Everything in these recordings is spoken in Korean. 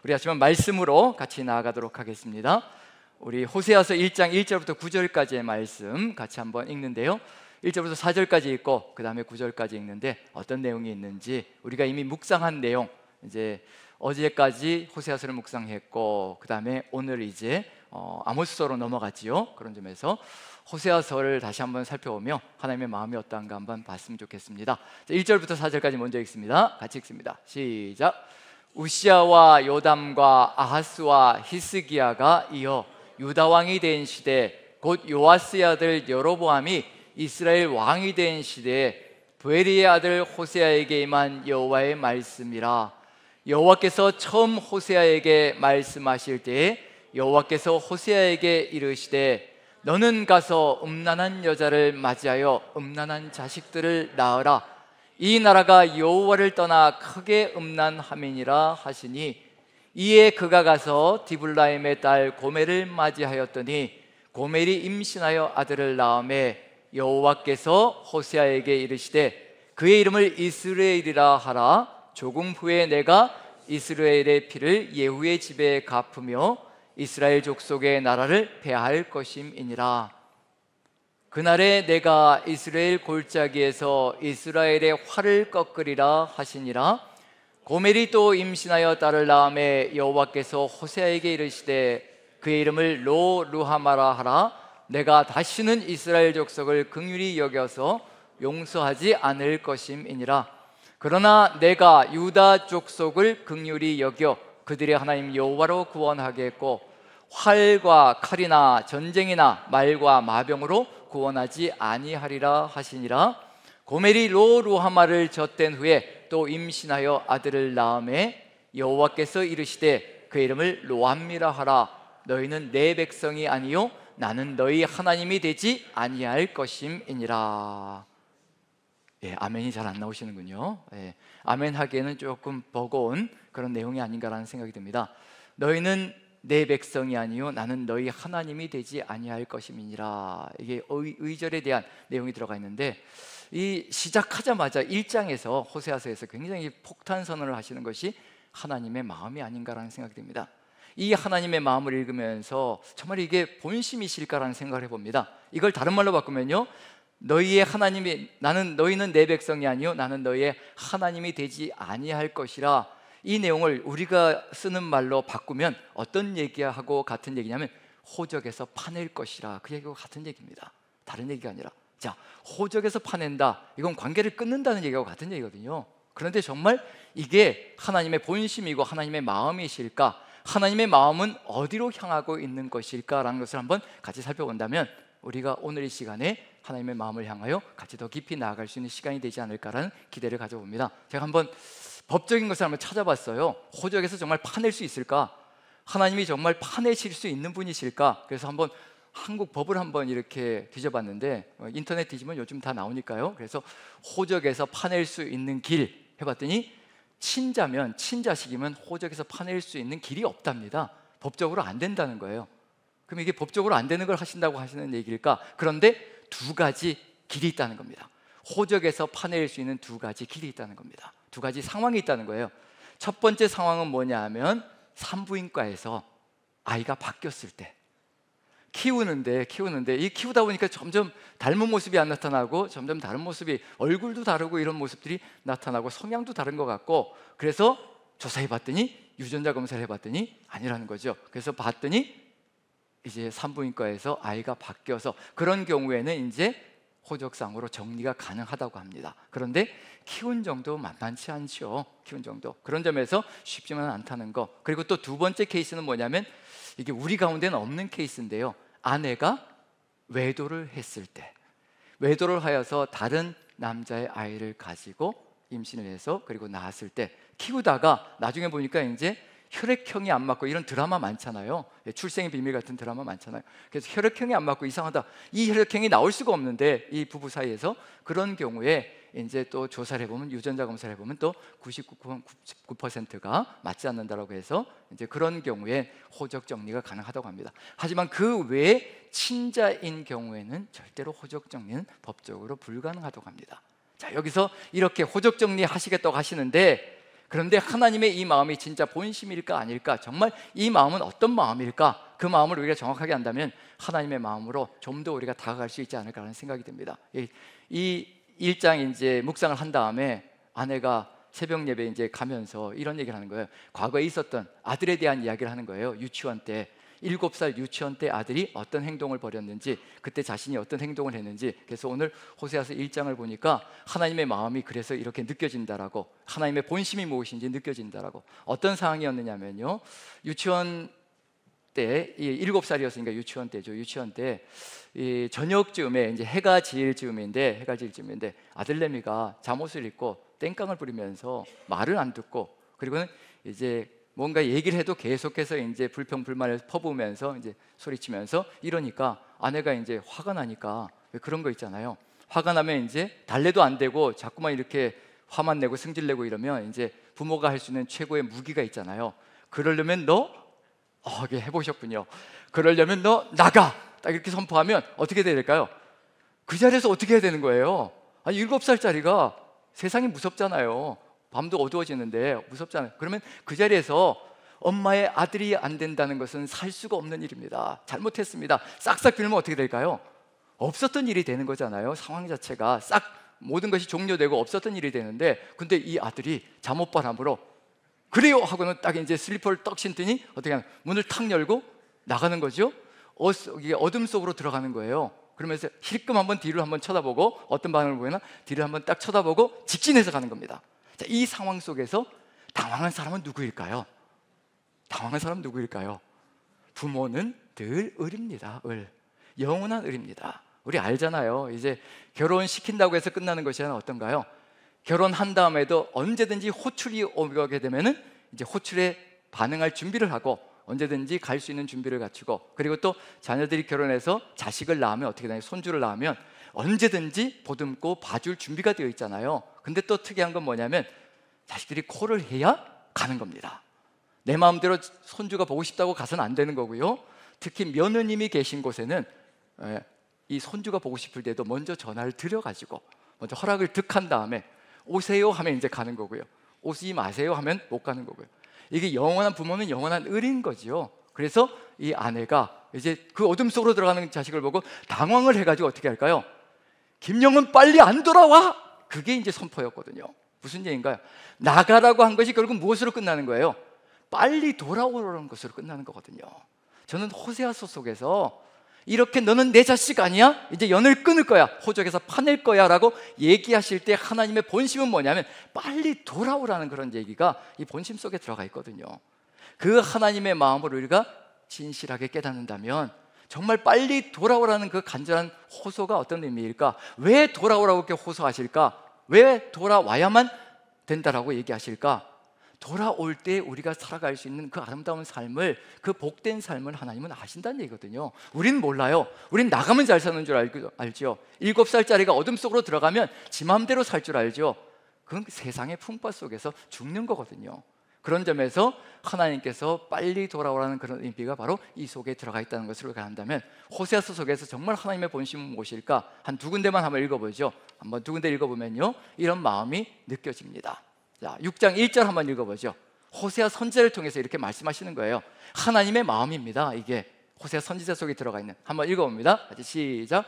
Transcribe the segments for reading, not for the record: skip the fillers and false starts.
우리 하지만 말씀으로 같이 나아가도록 하겠습니다. 우리 호세아서 1장 1절부터 9절까지의 말씀 같이 한번 읽는데요, 1절부터 4절까지 읽고 그 다음에 9절까지 읽는데 어떤 내용이 있는지, 우리가 이미 묵상한 내용, 이제 어제까지 호세아서를 묵상했고 그 다음에 오늘 이제 아모스서로 넘어갔지요. 그런 점에서 호세아서를 다시 한번 살펴보며 하나님의 마음이 어떠한가 한번 봤으면 좋겠습니다. 1절부터 4절까지 먼저 읽습니다. 같이 읽습니다. 시작. 우시아와 요담과 아하스와 히스기야가 이어 유다 왕이 된 시대, 곧 요아스의 아들 여로보암이 이스라엘 왕이 된 시대에 부엘리의 아들 호세아에게 임한 여호와의 말씀이라. 여호와께서 처음 호세아에게 말씀하실 때에 여호와께서 호세아에게 이르시되 너는 가서 음란한 여자를 맞이하여 음란한 자식들을 낳으라. 이 나라가 여호와를 떠나 크게 음란함이니라 하시니, 이에 그가 가서 디블라임의 딸 고멜을 맞이하였더니 고멜이 임신하여 아들을 낳으매 여호와께서 호세아에게 이르시되 그의 이름을 이스라엘이라 하라. 조금 후에 내가 이스라엘의 피를 예후의 집에 갚으며 이스라엘 족속의 나라를 폐할 것임이니라. 그날에 내가 이스라엘 골짜기에서 이스라엘의 활을 꺾으리라 하시니라. 고멜이 또 임신하여 딸을 낳으매 여호와께서 호세아에게 이르시되 그의 이름을 르하마라 하라. 내가 다시는 이스라엘 족속을 긍휼히 여겨서 용서하지 않을 것임이니라. 그러나 내가 유다 족속을 긍휼히 여겨 그들의 하나님 여호와로 구원하겠고 활과 칼이나 전쟁이나 말과 마병으로 구원하지 아니하리라 하시니라. 고멜이 르하마를 젖된 후에 또 임신하여 아들을 낳으매 여호와께서 이르시되 그의 이름을 로암미라 하라. 너희는 내 백성이 아니요 나는 너희 하나님이 되지 아니할 것임이니라. 아멘이 잘 안 나오시는군요. 아멘 하기에는 조금 버거운 그런 내용이 아닌가라는 생각이 듭니다. 너희는 내 백성이 아니요 나는 너희 하나님이 되지 아니할 것임이니라. 이게 의절에 대한 내용이 들어가 있는데, 이 시작하자마자 1장에서 호세아서에서 굉장히 폭탄 선언을 하시는 것이 하나님의 마음이 아닌가라는 생각이 듭니다. 이 하나님의 마음을 읽으면서 정말 이게 본심이실까라는 생각을 해봅니다. 이걸 다른 말로 바꾸면요, 너희의 하나님이, 너희는 내 백성이 아니요 나는 너희의 하나님이 되지 아니할 것이라. 이 내용을 우리가 쓰는 말로 바꾸면 어떤 얘기하고 같은 얘기냐면 호적에서 파낼 것이라, 그 얘기하고 같은 얘기입니다. 다른 얘기가 아니라, 자, 호적에서 파낸다, 이건 관계를 끊는다는 얘기하고 같은 얘기거든요. 그런데 정말 이게 하나님의 본심이고 하나님의 마음이실까, 하나님의 마음은 어디로 향하고 있는 것일까라는 것을 한번 같이 살펴본다면 우리가 오늘 이 시간에 하나님의 마음을 향하여 같이 더 깊이 나아갈 수 있는 시간이 되지 않을까라는 기대를 가져봅니다. 제가 한번 법적인 것을 한번 찾아봤어요. 호적에서 정말 파낼 수 있을까? 하나님이 정말 파내실 수 있는 분이실까? 그래서 한번 한국 법을 한번 이렇게 뒤져봤는데, 인터넷 뒤지면 요즘 다 나오니까요. 그래서 호적에서 파낼 수 있는 길 해봤더니 친자면, 친자식이면 호적에서 파낼 수 있는 길이 없답니다. 법적으로 안 된다는 거예요. 그럼 이게 법적으로 안 되는 걸 하신다고 하시는 얘기일까? 그런데 두 가지 길이 있다는 겁니다. 호적에서 파낼 수 있는 두 가지 길이 있다는 겁니다. 두 가지 상황이 있다는 거예요. 첫 번째 상황은 뭐냐 하면 산부인과에서 아이가 바뀌었을 때, 키우는데 이 키우다 보니까 점점 닮은 모습이 안 나타나고 점점 다른 모습이, 얼굴도 다르고 이런 모습들이 나타나고 성향도 다른 것 같고, 그래서 조사해 봤더니, 유전자 검사를 해봤더니 아니라는 거죠. 그래서 봤더니 이제 산부인과에서 아이가 바뀌어서, 그런 경우에는 이제 호적상으로 정리가 가능하다고 합니다. 그런데 키운 정도 만만치 않죠. 키운 정도. 그런 점에서 쉽지만 않다는 거. 그리고 또 두 번째 케이스는 뭐냐면, 이게 우리 가운데는 없는 케이스인데요, 아내가 외도를 했을 때, 외도를 하여서 다른 남자의 아이를 가지고 임신을 해서 그리고 낳았을 때, 키우다가 나중에 보니까 이제 혈액형이 안 맞고, 이런 드라마 많잖아요. 출생의 비밀 같은 드라마 많잖아요. 그래서 혈액형이 안 맞고 이상하다, 이 혈액형이 나올 수가 없는데 이 부부 사이에서, 그런 경우에 이제 또 조사를 해보면, 유전자 검사를 해보면 또 99%가 맞지 않는다라고 해서 이제 그런 경우에 호적 정리가 가능하다고 합니다. 하지만 그 외에 친자인 경우에는 절대로 호적 정리는 법적으로 불가능하다고 합니다. 자, 여기서 이렇게 호적 정리 하시겠다고 하시는데, 그런데 하나님의 이 마음이 진짜 본심일까 아닐까, 정말 이 마음은 어떤 마음일까, 그 마음을 우리가 정확하게 안다면 하나님의 마음으로 좀 더 우리가 다가갈 수 있지 않을까라는 생각이 듭니다. 이 1장 이제 묵상을 한 다음에 아내가 새벽 예배 이제 가면서 이런 얘기를 하는 거예요. 과거에 있었던 아들에 대한 이야기를 하는 거예요. 유치원 때 7살 유치원 때 아들이 어떤 행동을 벌였는지, 그때 자신이 어떤 행동을 했는지. 그래서 오늘 호세아서 1장을 보니까 하나님의 마음이 그래서 이렇게 느껴진다라고, 하나님의 본심이 무엇인지 느껴진다라고. 어떤 상황이었느냐면요, 유치원 때 7살이었으니까 유치원 때죠. 유치원 때 이 저녁쯤에 이제 해가 질 즈음인데 아들내미가 잠옷을 입고 땡깡을 부리면서 말을 안 듣고, 그리고는 이제 뭔가 얘기를 해도 계속해서 이제 불평불만을 퍼부으면서 이제 소리치면서 이러니까 아내가 이제 화가 나니까, 왜 그런 거 있잖아요. 화가 나면 이제 달래도 안 되고 자꾸만 이렇게 화만 내고 승질내고 이러면 이제 부모가 할 수 있는 최고의 무기가 있잖아요. 그러려면 이게 해보셨군요. 그러려면 너 나가! 딱 이렇게 선포하면 어떻게 돼야 될까요? 그 자리에서 어떻게 해야 되는 거예요? 아니 7살짜리가 세상이 무섭잖아요. 밤도 어두워지는데 무섭잖아요. 그러면 그 자리에서 엄마의 아들이 안 된다는 것은 살 수가 없는 일입니다. 잘못했습니다. 싹싹 빌면 어떻게 될까요? 없었던 일이 되는 거잖아요. 상황 자체가 싹 모든 것이 종료되고 없었던 일이 되는데, 근데 이 아들이 잠옷바람으로 그래요 하고는 딱 이제 슬리퍼를 떡 신더니 어떻게 하냐, 문을 탁 열고 나가는 거죠. 이게 어둠 속으로 들어가는 거예요. 그러면서 힐끔 한번 뒤를 한번 쳐다보고, 어떤 방향을 보이나 뒤를 한번 딱 쳐다보고 직진해서 가는 겁니다. 자, 이 상황 속에서 당황한 사람은 누구일까요? 당황한 사람은 누구일까요? 부모는 늘 을입니다. 영원한 을입니다. 우리 알잖아요. 이제 결혼시킨다고 해서 끝나는 것이 아니라 어떤가요? 결혼한 다음에도 언제든지 호출이 오게 되면은 이제 호출에 반응할 준비를 하고, 언제든지 갈 수 있는 준비를 갖추고, 그리고 또 자녀들이 결혼해서 자식을 낳으면 어떻게 되나요? 손주를 낳으면 언제든지 보듬고 봐줄 준비가 되어 있잖아요. 근데 또 특이한 건 뭐냐면 자식들이 콜을 해야 가는 겁니다. 내 마음대로 손주가 보고 싶다고 가서는 안 되는 거고요. 특히 며느님이 계신 곳에는 이 손주가 보고 싶을 때도 먼저 전화를 드려가지고 먼저 허락을 득한 다음에 오세요 하면 이제 가는 거고요. 오지 마세요 하면 못 가는 거고요. 이게 영원한 부모는 영원한 을인 거죠. 그래서 이 아내가 이제 그 어둠 속으로 들어가는 자식을 보고 당황을 해가지고 어떻게 할까요? 김영은 빨리 안 돌아와! 그게 이제 선포였거든요. 무슨 얘기인가요? 나가라고 한 것이 결국 무엇으로 끝나는 거예요? 빨리 돌아오라는 것으로 끝나는 거거든요. 저는 호세아서 속에서 이렇게 너는 내 자식 아니야? 이제 연을 끊을 거야, 호적에서 파낼 거야 라고 얘기하실 때 하나님의 본심은 뭐냐면 빨리 돌아오라는 그런 얘기가 이 본심 속에 들어가 있거든요. 그 하나님의 마음을 우리가 진실하게 깨닫는다면 정말 빨리 돌아오라는 그 간절한 호소가 어떤 의미일까? 왜 돌아오라고 이렇게 호소하실까? 왜 돌아와야만 된다라고 얘기하실까? 돌아올 때 우리가 살아갈 수 있는 그 아름다운 삶을, 그 복된 삶을 하나님은 아신다는 얘기거든요. 우리는 몰라요. 우린 나가면 잘 사는 줄 알죠. 7살짜리가 어둠 속으로 들어가면 지 마음대로 살 줄 알죠. 그건 세상의 풍파 속에서 죽는 거거든요. 그런 점에서 하나님께서 빨리 돌아오라는 그런 의미가 바로 이 속에 들어가 있다는 것을 우리가 한다면, 호세아서 속에서 정말 하나님의 본심은 무엇일까? 한 두 군데만 한번 읽어보죠. 한번 두 군데 읽어보면요, 이런 마음이 느껴집니다. 자, 6장 1절 한번 읽어보죠. 호세아 선지자를 통해서 이렇게 말씀하시는 거예요. 하나님의 마음입니다. 이게 호세아 선지자 속에 들어가 있는. 한번 읽어봅니다. 같이 시작.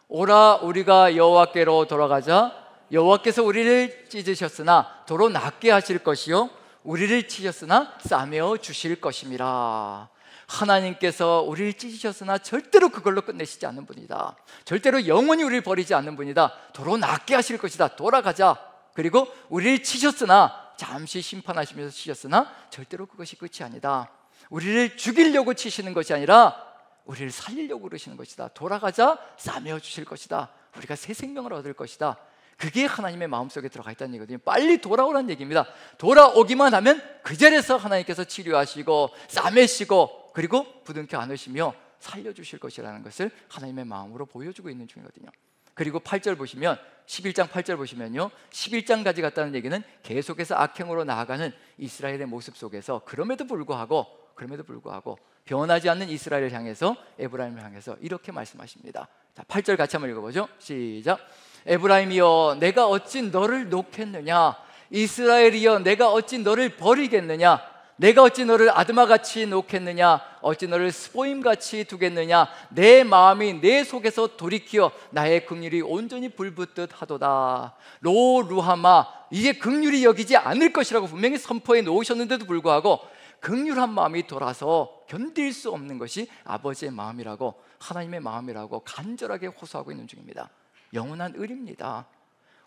오라 우리가 여호와께로 돌아가자. 여호와께서 우리를 찢으셨으나 도로 낫게 하실 것이요 우리를 치셨으나 싸매어 주실 것임이라. 하나님께서 우리를 찢으셨으나 절대로 그걸로 끝내시지 않는 분이다. 절대로 영원히 우리를 버리지 않는 분이다. 도로 낫게 하실 것이다. 돌아가자. 그리고 우리를 치셨으나, 잠시 심판하시면서 치셨으나 절대로 그것이 끝이 아니다. 우리를 죽이려고 치시는 것이 아니라 우리를 살리려고 그러시는 것이다. 돌아가자, 싸매어 주실 것이다. 우리가 새 생명을 얻을 것이다. 그게 하나님의 마음속에 들어가 있다는 얘기거든요. 빨리 돌아오라는 얘기입니다. 돌아오기만 하면 그 자리에서 하나님께서 치료하시고 싸매시고 그리고 부둥켜 안으시며 살려주실 것이라는 것을 하나님의 마음으로 보여주고 있는 중이거든요. 그리고 8절 보시면, 11장 8절 보시면요, 11장까지 갔다는 얘기는 계속해서 악행으로 나아가는 이스라엘의 모습 속에서 그럼에도 불구하고 변하지 않는 이스라엘을 향해서, 에브라임을 향해서 이렇게 말씀하십니다. 자, 8절 같이 한번 읽어보죠. 시작. 에브라임이여, 내가 어찌 너를 놓겠느냐? 이스라엘이여 내가 어찌 너를 버리겠느냐, 내가 어찌 너를 아드마같이 놓겠느냐, 어찌 너를 스보임같이 두겠느냐. 내 마음이 내 속에서 돌이키어 나의 긍휼이 온전히 불붙듯 하도다. 로 루하마, 이제 긍휼히 여기지 않을 것이라고 분명히 선포해 놓으셨는데도 불구하고 긍휼한 마음이 돌아서 견딜 수 없는 것이 아버지의 마음이라고, 하나님의 마음이라고 간절하게 호소하고 있는 중입니다. 영원한 의리입니다.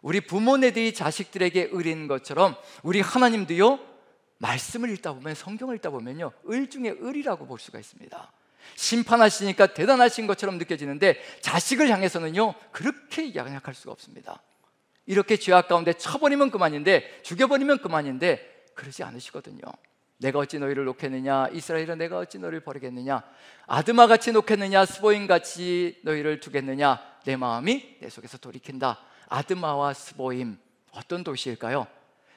우리 부모네들이 자식들에게 의리인 것처럼 우리 하나님도요, 말씀을 읽다 보면, 성경을 읽다 보면요, 의 중에 의리라고 볼 수가 있습니다. 심판하시니까 대단하신 것처럼 느껴지는데 자식을 향해서는요, 그렇게 양약할 수가 없습니다. 이렇게 죄악 가운데 쳐버리면 그만인데, 죽여버리면 그만인데 그러지 않으시거든요. 내가 어찌 너희를 놓겠느냐, 이스라엘아 내가 어찌 너희를 버리겠느냐, 아드마같이 놓겠느냐, 스보임같이 너희를 두겠느냐. 내 마음이 내 속에서 돌이킨다. 아드마와 스보임, 어떤 도시일까요?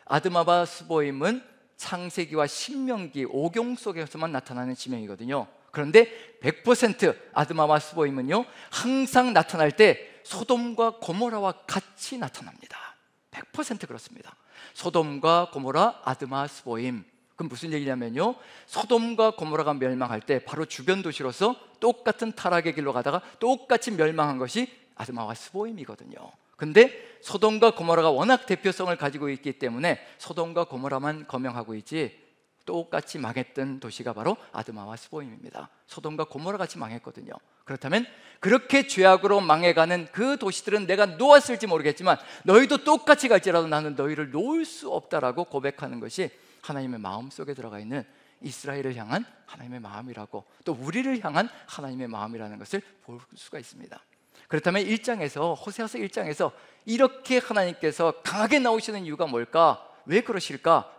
아드마와 스보임은 창세기와 신명기, 오경 속에서만 나타나는 지명이거든요. 그런데 100% 아드마와 스보임은요, 항상 나타날 때 소돔과 고모라와 같이 나타납니다. 100% 그렇습니다. 소돔과 고모라, 아드마, 스보임. 그럼 무슨 얘기냐면요, 소돔과 고모라가 멸망할 때 바로 주변 도시로서 똑같은 타락의 길로 가다가 똑같이 멸망한 것이 아드마와 스보임이거든요. 근데 소돔과 고모라가 워낙 대표성을 가지고 있기 때문에 소돔과 고모라만 거명하고 있지, 똑같이 망했던 도시가 바로 아드마와 스보임입니다. 소돔과 고모라 같이 망했거든요. 그렇다면 그렇게 죄악으로 망해가는 그 도시들은 내가 놓았을지 모르겠지만 너희도 똑같이 갈지라도 나는 너희를 놓을 수 없다라고 고백하는 것이 하나님의 마음속에 들어가 있는 이스라엘을 향한 하나님의 마음이라고, 또 우리를 향한 하나님의 마음이라는 것을 볼 수가 있습니다. 그렇다면 1장에서, 호세아서 1장에서 이렇게 하나님께서 강하게 나오시는 이유가 뭘까? 왜 그러실까?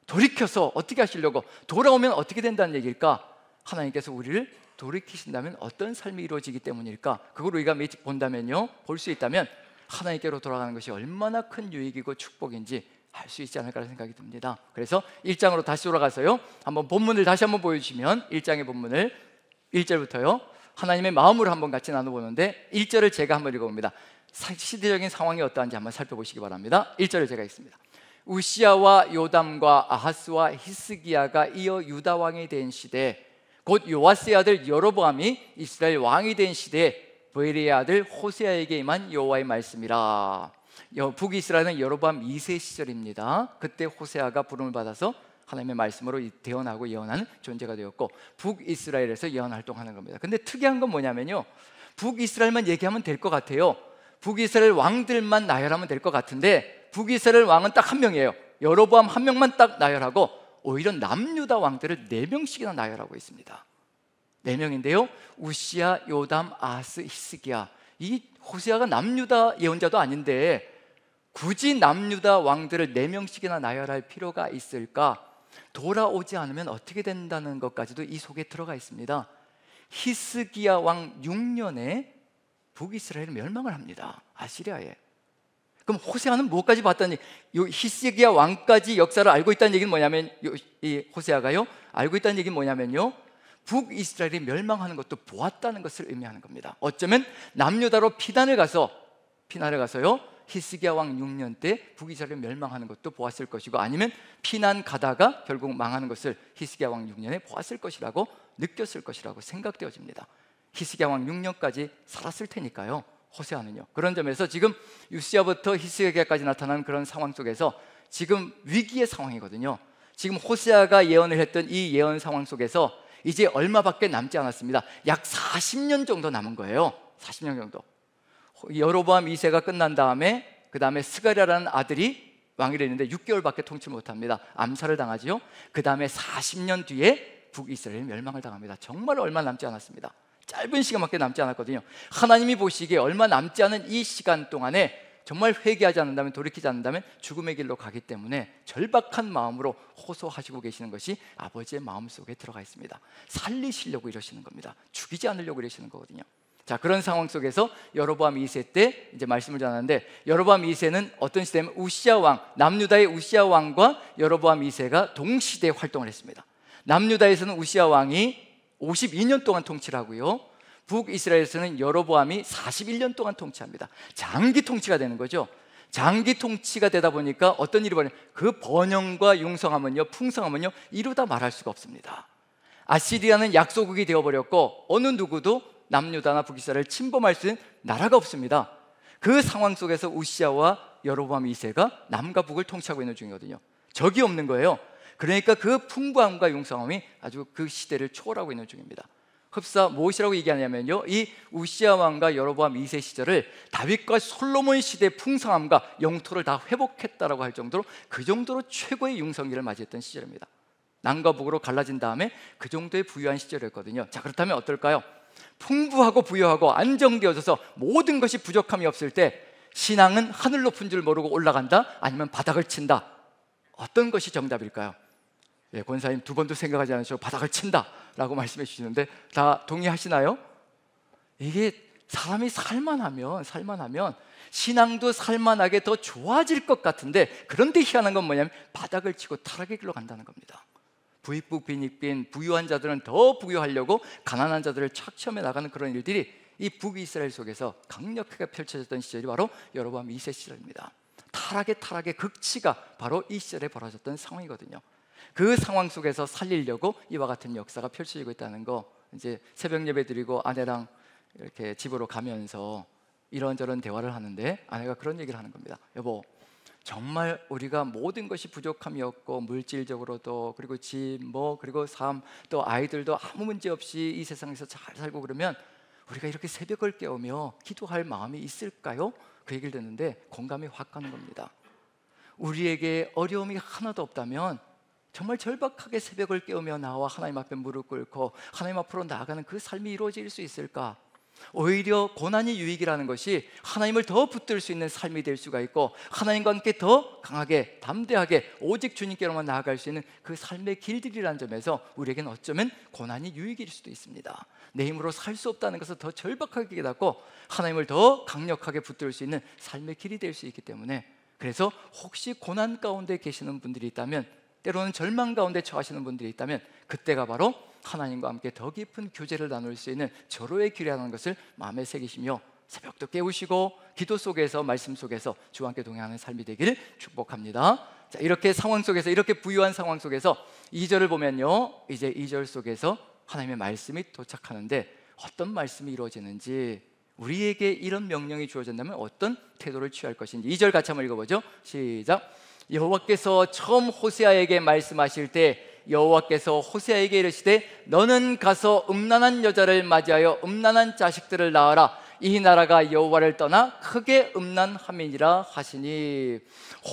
돌이켜서 어떻게 하시려고, 돌아오면 어떻게 된다는 얘기일까? 하나님께서 우리를 돌이키신다면 어떤 삶이 이루어지기 때문일까? 그걸 우리가 본다면요, 볼 수 있다면 하나님께로 돌아가는 것이 얼마나 큰 유익이고 축복인지 알 수 있지 않을까 생각이 듭니다. 그래서 1장으로 다시 돌아가서요, 한번 본문을 다시 한번 보여주시면, 1장의 본문을 1절부터요 하나님의 마음으로 한번 같이 나눠보는데, 1절을 제가 한번 읽어봅니다. 시대적인 상황이 어떠한지 한번 살펴보시기 바랍니다. 1절을 제가 읽습니다. 우시야와 요담과 아하스와 히스기야가 이어 유다 왕이 된 시대, 곧 요아스의 아들 여로보암이 이스라엘 왕이 된 시대에 브엘의 아들 호세아에게 임한 여호와의 말씀이라. 북이스라엘은 여로보암 2세 시절입니다. 그때 호세아가 부름을 받아서 하나님의 말씀으로 대언하고 예언하는 존재가 되었고, 북이스라엘에서 예언 활동하는 겁니다. 근데 특이한 건 뭐냐면요, 북이스라엘만 얘기하면 될 것 같아요. 북이스라엘 왕들만 나열하면 될 것 같은데, 북이스라엘 왕은 딱 한 명이에요. 여로보암 한 명만 딱 나열하고, 오히려 남유다 왕들을 4명씩이나 나열하고 있습니다. 4명인데요, 우시야, 요담, 아하스, 히스기야. 이 호세아가 남유다 예언자도 아닌데 굳이 남유다 왕들을 4명씩이나 나열할 필요가 있을까? 돌아오지 않으면 어떻게 된다는 것까지도 이 속에 들어가 있습니다. 히스기야 왕 6년에 북이스라엘은 멸망을 합니다. 아시리아에. 그럼 호세아는 뭐까지 봤다니, 히스기야 왕까지 역사를 알고 있다는 얘기는 뭐냐면, 이 호세아가요 알고 있다는 얘기는 뭐냐면요, 북이스라엘이 멸망하는 것도 보았다는 것을 의미하는 겁니다. 어쩌면 남유다로 피난을 가서요 히스기야 왕 6년 때 북이스라엘이 멸망하는 것도 보았을 것이고, 아니면 피난 가다가 결국 망하는 것을 히스기야 왕 6년에 보았을 것이라고, 느꼈을 것이라고 생각되어집니다. 히스기야 왕 6년까지 살았을 테니까요, 호세아는요. 그런 점에서 지금 우시야부터 히스기야까지 나타난 그런 상황 속에서 지금 위기의 상황이거든요. 지금 호세아가 예언을 했던 이 예언 상황 속에서 이제 얼마밖에 남지 않았습니다. 약 40년 정도 남은 거예요. 40년 정도. 여로보암 2세가 끝난 다음에 그 다음에 스가랴라는 아들이 왕이 되는데 6개월밖에 통치 못합니다. 암살을 당하지요. 그 다음에 40년 뒤에 북이스라엘이 멸망을 당합니다. 정말 얼마 남지 않았습니다. 짧은 시간밖에 남지 않았거든요. 하나님이 보시기에 얼마 남지 않은 이 시간 동안에 정말 회개하지 않는다면, 돌이키지 않는다면 죽음의 길로 가기 때문에 절박한 마음으로 호소하시고 계시는 것이 아버지의 마음속에 들어가 있습니다. 살리시려고 이러시는 겁니다. 죽이지 않으려고 이러시는 거거든요. 자, 그런 상황 속에서 여로보암 2세 때 이제 말씀을 전하는데, 여로보암 2세는 어떤 시대면 우시야 왕, 남유다의 우시야 왕과 여로보암 2세가 동시대에 활동을 했습니다. 남유다에서는 우시야 왕이 52년 동안 통치를 하고요, 북이스라엘에서는 여로보암이 41년 동안 통치합니다. 장기 통치가 되는 거죠. 장기 통치가 되다 보니까 어떤 일이 벌어요? 그 번영과 융성함은요, 풍성함은요, 이루다 말할 수가 없습니다. 아시리아는 약소국이 되어버렸고 어느 누구도 남유다나 북이스라엘을 침범할 수 있는 나라가 없습니다. 그 상황 속에서 우시아와 여로보암 2세가 남과 북을 통치하고 있는 중이거든요. 적이 없는 거예요. 그러니까 그 풍부함과 융성함이 아주 그 시대를 초월하고 있는 중입니다. 흡사 무엇이라고 얘기하냐면요, 이 우시아 왕과 여로보암 2세 시절을 다윗과 솔로몬 시대의 풍성함과 영토를 다 회복했다라고 할 정도로 그 정도로 최고의 융성기를 맞이했던 시절입니다. 남과 북으로 갈라진 다음에 그 정도의 부유한 시절이었거든요. 자, 그렇다면 어떨까요? 풍부하고 부유하고 안정되어져서 모든 것이 부족함이 없을 때 신앙은 하늘 높은 줄 모르고 올라간다? 아니면 바닥을 친다? 어떤 것이 정답일까요? 예, 권사님 두 번도 생각하지 않으시고 바닥을 친다 라고 말씀해 주시는데 다 동의하시나요? 이게 사람이 살만하면 신앙도 살만하게 더 좋아질 것 같은데, 그런데 희한한 건 뭐냐면 바닥을 치고 타락의 길로 간다는 겁니다. 부익부 빈익빈, 부유한 자들은 더 부유하려고 가난한 자들을 착취하며 나가는 그런 일들이 이 북이스라엘 속에서 강력하게 펼쳐졌던 시절이 바로 여로보암 2세 시절입니다. 타락의 극치가 바로 이 시절에 벌어졌던 상황이거든요. 그 상황 속에서 살리려고 이와 같은 역사가 펼쳐지고 있다는 거, 이제 새벽 예배 드리고 아내랑 이렇게 집으로 가면서 이런저런 대화를 하는데 아내가 그런 얘기를 하는 겁니다. 여보, 정말 우리가 모든 것이 부족함이 없고 물질적으로도, 그리고 집, 그리고 삶, 또 아이들도 아무 문제 없이 이 세상에서 잘 살고 그러면 우리가 이렇게 새벽을 깨우며 기도할 마음이 있을까요? 그 얘기를 듣는데 공감이 확 가는 겁니다. 우리에게 어려움이 하나도 없다면 정말 절박하게 새벽을 깨우며 나와 하나님 앞에 무릎 꿇고 하나님 앞으로 나아가는 그 삶이 이루어질 수 있을까? 오히려 고난이 유익이라는 것이 하나님을 더 붙들 수 있는 삶이 될 수가 있고, 하나님과 함께 더 강하게 담대하게 오직 주님께로만 나아갈 수 있는 그 삶의 길들이라는 점에서 우리에게는 어쩌면 고난이 유익일 수도 있습니다. 내 힘으로 살 수 없다는 것을 더 절박하게 깨닫고 하나님을 더 강력하게 붙들 수 있는 삶의 길이 될 수 있기 때문에, 그래서 혹시 고난 가운데 계시는 분들이 있다면, 때로는 절망 가운데 처하시는 분들이 있다면, 그때가 바로 하나님과 함께 더 깊은 교제를 나눌 수 있는 절호의 기회라는 것을 마음에 새기시며 새벽도 깨우시고 기도 속에서, 말씀 속에서 주와 함께 동행하는 삶이 되기를 축복합니다. 자, 이렇게 상황 속에서, 이렇게 부유한 상황 속에서 2절을 보면요, 이제 2절 속에서 하나님의 말씀이 도착하는데 어떤 말씀이 이루어지는지, 우리에게 이런 명령이 주어진다면 어떤 태도를 취할 것인지 2절 같이 한번 읽어보죠. 시작. 여호와께서 처음 호세아에게 말씀하실 때 여호와께서 호세아에게 이르시되 너는 가서 음란한 여자를 맞이하여 음란한 자식들을 낳아라. 이 나라가 여호와를 떠나 크게 음란함이니라 하시니.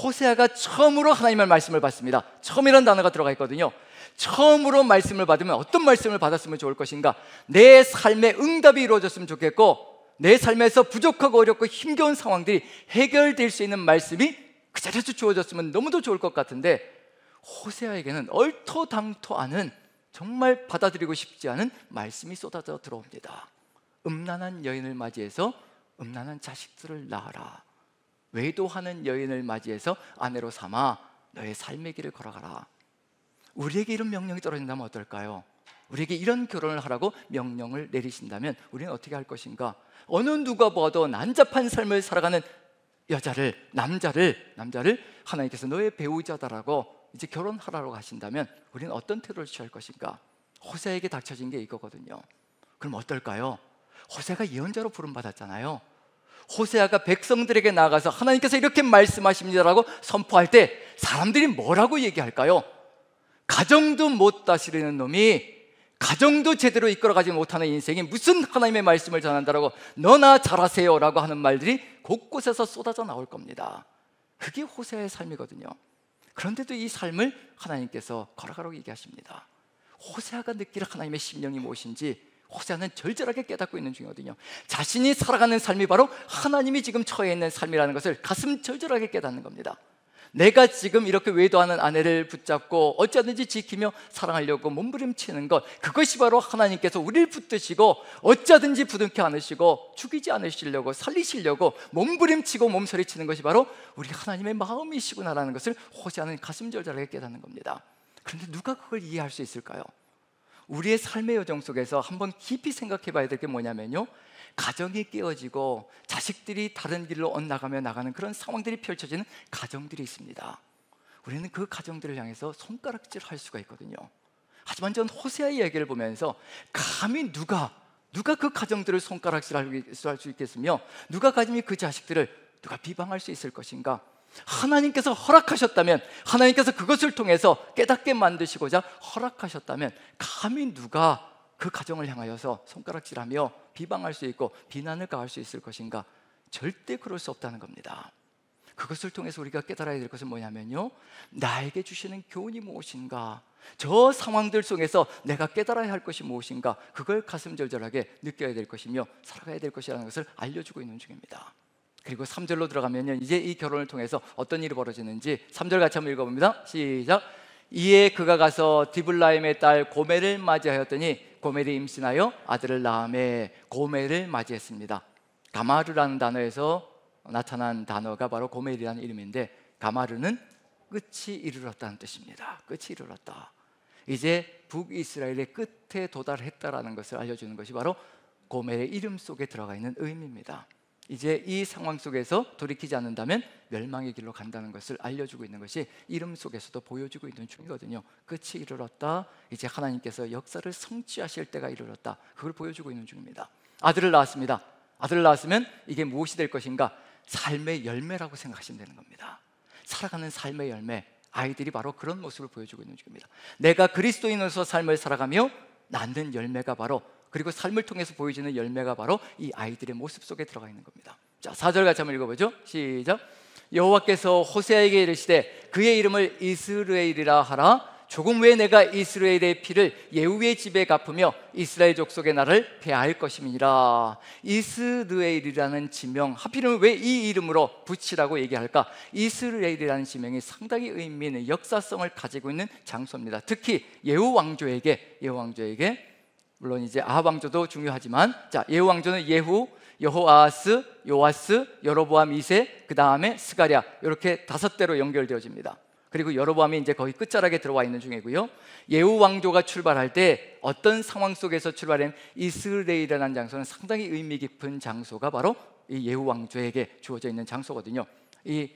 호세아가 처음으로 하나님의 말씀을 받습니다. 처음이라는 단어가 들어가 있거든요. 처음으로 말씀을 받으면 어떤 말씀을 받았으면 좋을 것인가? 내 삶에 응답이 이루어졌으면 좋겠고, 내 삶에서 부족하고 어렵고 힘겨운 상황들이 해결될 수 있는 말씀이 그 자리에서 주어졌으면 너무도 좋을 것 같은데, 호세아에게는 얼토당토 않은, 정말 받아들이고 싶지 않은 말씀이 쏟아져 들어옵니다. 음란한 여인을 맞이해서 음란한 자식들을 낳아라. 외도하는 여인을 맞이해서 아내로 삼아 너의 삶의 길을 걸어가라. 우리에게 이런 명령이 떨어진다면 어떨까요? 우리에게 이런 결혼을 하라고 명령을 내리신다면 우리는 어떻게 할 것인가? 어느 누가 봐도 난잡한 삶을 살아가는 여자를, 남자를 하나님께서 너의 배우자다라고 이제 결혼하라고 하신다면 우리는 어떤 태도를 취할 것인가? 호세아에게 닥쳐진 게 이거거든요. 그럼 어떨까요? 호세아가 예언자로 부름받았잖아요. 호세아가 백성들에게 나가서 하나님께서 이렇게 말씀하십니다라고 선포할 때 사람들이 뭐라고 얘기할까요? 가정도 못 다스리는 놈이, 가정도 제대로 이끌어가지 못하는 인생이 무슨 하나님의 말씀을 전한다라고, 너나 잘하세요 라고 하는 말들이 곳곳에서 쏟아져 나올 겁니다. 그게 호세아의 삶이거든요. 그런데도 이 삶을 하나님께서 걸어가라고 얘기하십니다. 호세아가 느낄 하나님의 심령이 무엇인지 호세아는 절절하게 깨닫고 있는 중이거든요. 자신이 살아가는 삶이 바로 하나님이 지금 처해 있는 삶이라는 것을 가슴 절절하게 깨닫는 겁니다. 내가 지금 이렇게 외도하는 아내를 붙잡고 어찌하든지 지키며 사랑하려고 몸부림치는 것, 그것이 바로 하나님께서 우리를 붙드시고 어찌하든지 부둥켜 안으시고 죽이지 않으시려고, 살리시려고 몸부림치고 몸서리치는 것이 바로 우리 하나님의 마음이시구나라는 것을 호세아는 가슴 절절하게 깨닫는 겁니다. 그런데 누가 그걸 이해할 수 있을까요? 우리의 삶의 여정 속에서 한번 깊이 생각해 봐야 될 게 뭐냐면요, 가정이 깨어지고 자식들이 다른 길로 엇나가며 나가는 그런 상황들이 펼쳐지는 가정들이 있습니다. 우리는 그 가정들을 향해서 손가락질 할 수가 있거든요. 하지만 전 호세아 이야기를 보면서 감히 누가 그 가정들을 손가락질할 수 있겠으며, 누가 감히 그 자식들을 누가 비방할 수 있을 것인가? 하나님께서 허락하셨다면, 하나님께서 그것을 통해서 깨닫게 만드시고자 허락하셨다면, 감히 누가 그 가정을 향하여서 손가락질하며 비방할 수 있고 비난을 가할 수 있을 것인가? 절대 그럴 수 없다는 겁니다. 그것을 통해서 우리가 깨달아야 될 것은 뭐냐면요, 나에게 주시는 교훈이 무엇인가, 저 상황들 속에서 내가 깨달아야 할 것이 무엇인가, 그걸 가슴절절하게 느껴야 될 것이며 살아가야 될 것이라는 것을 알려주고 있는 중입니다. 그리고 3절로 들어가면요, 이제 이 결혼을 통해서 어떤 일이 벌어지는지 3절 같이 한번 읽어봅니다. 시작. 이에 그가 가서 디블라임의 딸 고멜을 맞이하였더니 고멜이 임신하여 아들을 낳음에 고멜을 맞이했습니다. 가마르라는 단어에서 나타난 단어가 바로 고멜이라는 이름인데, 가마르는 끝이 이르렀다는 뜻입니다. 끝이 이르렀다. 이제 북이스라엘의 끝에 도달했다라는 것을 알려주는 것이 바로 고멜의 이름 속에 들어가 있는 의미입니다. 이제 이 상황 속에서 돌이키지 않는다면 멸망의 길로 간다는 것을 알려주고 있는 것이 이름 속에서도 보여주고 있는 중이거든요. 끝이 이르렀다. 이제 하나님께서 역사를 성취하실 때가 이르렀다. 그걸 보여주고 있는 중입니다. 아들을 낳았습니다. 아들을 낳았으면 이게 무엇이 될 것인가? 삶의 열매라고 생각하시면 되는 겁니다. 살아가는 삶의 열매, 아이들이 바로 그런 모습을 보여주고 있는 중입니다. 내가 그리스도인으로서 삶을 살아가며 낳는 열매가 바로, 그리고 삶을 통해서 보여지는 열매가 바로 이 아이들의 모습 속에 들어가 있는 겁니다. 자, 4절 같이 한번 읽어보죠. 시작. 여호와께서 호세아에게 이르시되 그의 이름을 이스라엘이라 하라. 조금 후에 내가 이스라엘의 피를 예후의 집에 갚으며 이스라엘 족속의 나를 패할 것임이니라. 이스라엘이라는 지명, 하필이면 왜 이 이름으로 붙이라고 얘기할까? 이스라엘이라는 지명이 상당히 의미 있는 역사성을 가지고 있는 장소입니다. 특히 예후 왕조에게 물론 이제 아합 왕조도 중요하지만, 자, 예후 왕조는 예후, 여호아하스, 요아스, 여로보암 2세, 그 다음에 스가랴, 이렇게 5대로 연결되어집니다. 그리고 여로보암이 이제 거의 끝자락에 들어와 있는 중이고요. 예후 왕조가 출발할 때 어떤 상황 속에서 출발한 이스라엘이라는 장소는 상당히 의미 깊은 장소가 바로 이 예후 왕조에게 주어져 있는 장소거든요. 이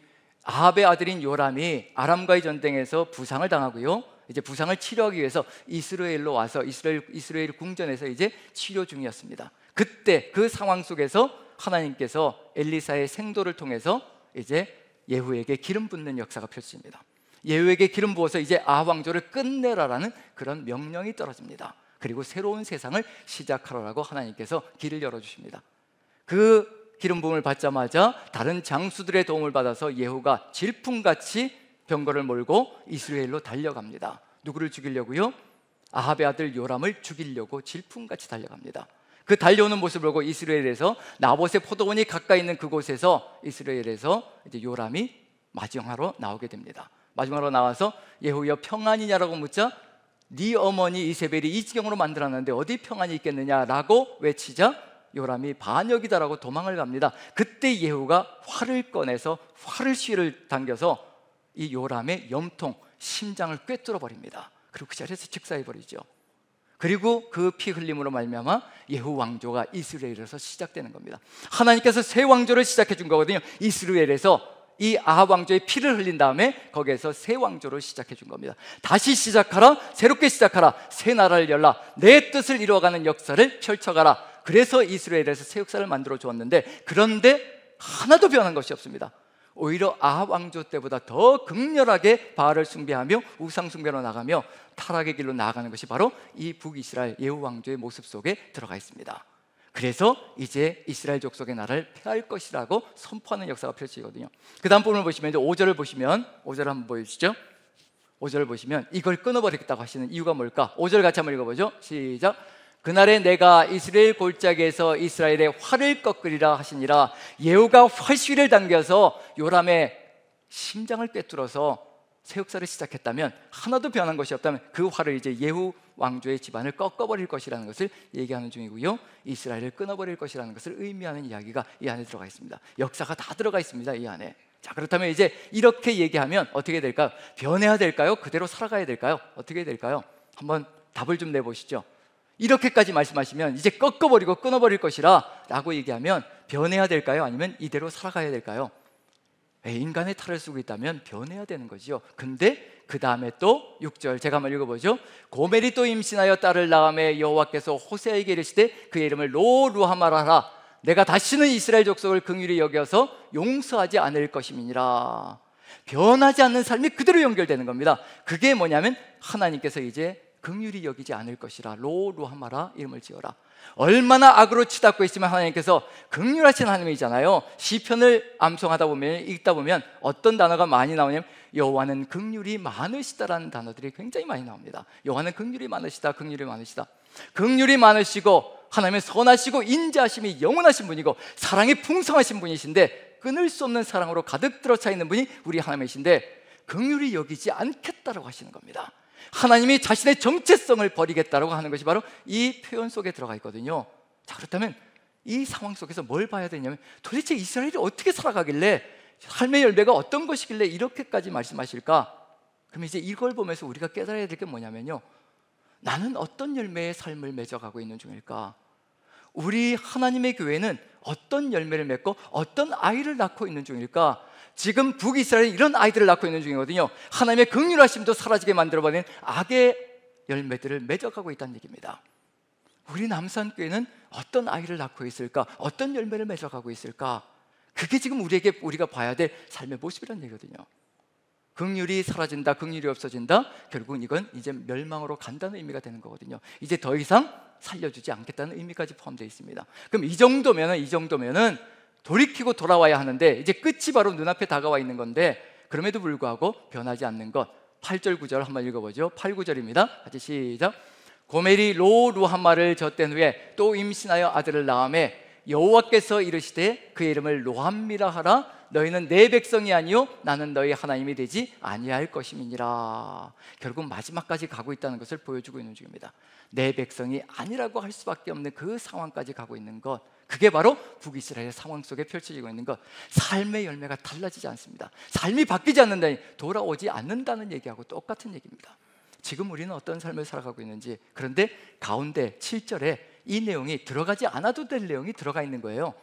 아합의 아들인 요람이 아람과의 전쟁에서 부상을 당하고요, 이제 부상을 치료하기 위해서 이스라엘로 와서 이스라엘 궁전에서 이제 치료 중이었습니다. 그때 그 상황 속에서 하나님께서 엘리사의 생도를 통해서 이제 예후에게 기름 붓는 역사가 펼쳐집니다. 예후에게 기름 부어서 이제 아합 왕조를 끝내라라는 그런 명령이 떨어집니다. 그리고 새로운 세상을 시작하라고 하나님께서 길을 열어주십니다. 그 기름 부음을 받자마자 다른 장수들의 도움을 받아서 예후가 질풍같이 병거를 몰고 이스라엘로 달려갑니다. 누구를 죽이려고요? 아합의 아들 요람을 죽이려고 질풍같이 달려갑니다. 그 달려오는 모습을 보고 이스라엘에서 나봇의 포도원이 가까이 있는 그곳에서 이스라엘에서 이제 요람이 마지막으로 나오게 됩니다. 마지막으로 나와서 예후여 평안이냐라고 묻자, 네 어머니 이세벨이 이 지경으로 만들었는데 어디 평안이 있겠느냐라고 외치자 요람이 반역이다라고 도망을 갑니다. 그때 예후가 활을 꺼내서 활을 당겨서 이 요람의 염통, 심장을 꿰뚫어 버립니다. 그리고 그 자리에서 즉사해 버리죠. 그리고 그 피 흘림으로 말미암아 예후 왕조가 이스라엘에서 시작되는 겁니다. 하나님께서 새 왕조를 시작해 준 거거든요. 이스라엘에서 이 아합 왕조의 피를 흘린 다음에 거기에서 새 왕조를 시작해 준 겁니다. 다시 시작하라, 새롭게 시작하라, 새 나라를 열라, 내 뜻을 이루어가는 역사를 펼쳐가라. 그래서 이스라엘에서 새 역사를 만들어 주었는데, 그런데 하나도 변한 것이 없습니다. 오히려 아합 왕조 때보다 더 극렬하게 바알을 숭배하며 우상 숭배로 나가며 타락의 길로 나아가는 것이 바로 이 북이스라엘 예후 왕조의 모습 속에 들어가 있습니다. 그래서 이제 이스라엘 족속의 나라를 폐할 것이라고 선포하는 역사가 펼쳐지거든요. 그 다음 부분을 보시면 이제 5절을 보시면, 5절 한번 보여주시죠. 5절을 보시면 이걸 끊어버리겠다고 하시는 이유가 뭘까? 5절 같이 한번 읽어보죠. 시작. 그날에 내가 이스라엘 골짜기에서 이스라엘의 활을 꺾으리라 하시니라. 예후가 활시위를 당겨서 요람의 심장을 꿰뚫어서 새 역사를 시작했다면, 하나도 변한 것이 없다면 그 활을 이제 예후 왕조의 집안을 꺾어버릴 것이라는 것을 얘기하는 중이고요, 이스라엘을 끊어버릴 것이라는 것을 의미하는 이야기가 이 안에 들어가 있습니다. 역사가 다 들어가 있습니다, 이 안에. 자, 그렇다면 이제 이렇게 얘기하면 어떻게 될까요? 변해야 될까요? 그대로 살아가야 될까요? 어떻게 될까요? 한번 답을 좀 내보시죠. 이렇게까지 말씀하시면 이제 꺾어버리고 끊어버릴 것이라 라고 얘기하면 변해야 될까요? 아니면 이대로 살아가야 될까요? 인간의 탈을 쓰고 있다면 변해야 되는 거지요. 근데 그 다음에 또 6절 제가 한번 읽어보죠. 고멜이 또 임신하여 딸을 낳음에 여호와께서 호세아에게 이르시되 그의 이름을 로루하마라 하라. 내가 다시는 이스라엘 족속을 긍휼히 여겨서 용서하지 않을 것임이니라. 변하지 않는 삶이 그대로 연결되는 겁니다. 그게 뭐냐면 하나님께서 이제 긍휼히 여기지 않을 것이라. 로루하마라, 이름을 지어라. 얼마나 악으로 치닫고 있으면 하나님께서 긍휼하신 하나님이잖아요. 시편을 암송하다 보면, 읽다 보면 어떤 단어가 많이 나오냐면 여호와는 긍휼이 많으시다라는 단어들이 굉장히 많이 나옵니다. 여호와는 긍휼이 많으시다, 긍휼이 많으시다. 긍휼이 많으시고 하나님은 선하시고 인자하심이 영원하신 분이고 사랑이 풍성하신 분이신데 끊을 수 없는 사랑으로 가득 들어차 있는 분이 우리 하나님이신데 긍휼히 여기지 않겠다라고 하시는 겁니다. 하나님이 자신의 정체성을 버리겠다라고 하는 것이 바로 이 표현 속에 들어가 있거든요. 자, 그렇다면 이 상황 속에서 뭘 봐야 되냐면 도대체 이스라엘이 어떻게 살아가길래, 삶의 열매가 어떤 것이길래 이렇게까지 말씀하실까? 그럼 이제 이걸 보면서 우리가 깨달아야 될 게 뭐냐면요, 나는 어떤 열매의 삶을 맺어가고 있는 중일까? 우리 하나님의 교회는 어떤 열매를 맺고 어떤 아이를 낳고 있는 중일까? 지금 북이스라엘은 이런 아이들을 낳고 있는 중이거든요. 하나님의 긍휼하심도 사라지게 만들어버리는 악의 열매들을 맺어가고 있다는 얘기입니다. 우리 남산교회는 어떤 아이를 낳고 있을까? 어떤 열매를 맺어가고 있을까? 그게 지금 우리가 봐야 될 삶의 모습이라는 얘기거든요. 긍휼이 사라진다, 긍휼이 없어진다, 결국은 이건 이제 멸망으로 간다는 의미가 되는 거거든요. 이제 더 이상 살려주지 않겠다는 의미까지 포함되어 있습니다. 그럼 이 정도면은 돌이키고 돌아와야 하는데 이제 끝이 바로 눈앞에 다가와 있는 건데 그럼에도 불구하고 변하지 않는 것. 8절 9절 한번 읽어보죠. 8, 9절입니다. 같이 시작. 고멜이 로루하마를 젖된 후에 또 임신하여 아들을 낳음에 여호와께서 이르시되 그의 이름을 로함미라 하라. 너희는 내 백성이 아니요 나는 너희 하나님이 되지 아니할 것임이니라. 결국 마지막까지 가고 있다는 것을 보여주고 있는 중입니다. 내 백성이 아니라고 할 수밖에 없는 그 상황까지 가고 있는 것, 그게 바로 북이스라엘의 상황 속에 펼쳐지고 있는 것. 삶의 열매가 달라지지 않습니다. 삶이 바뀌지 않는다니, 돌아오지 않는다는 얘기하고 똑같은 얘기입니다. 지금 우리는 어떤 삶을 살아가고 있는지, 그런데 가운데 7절에 이 내용이 들어가지 않아도 될 내용이 들어가 있는 거예요.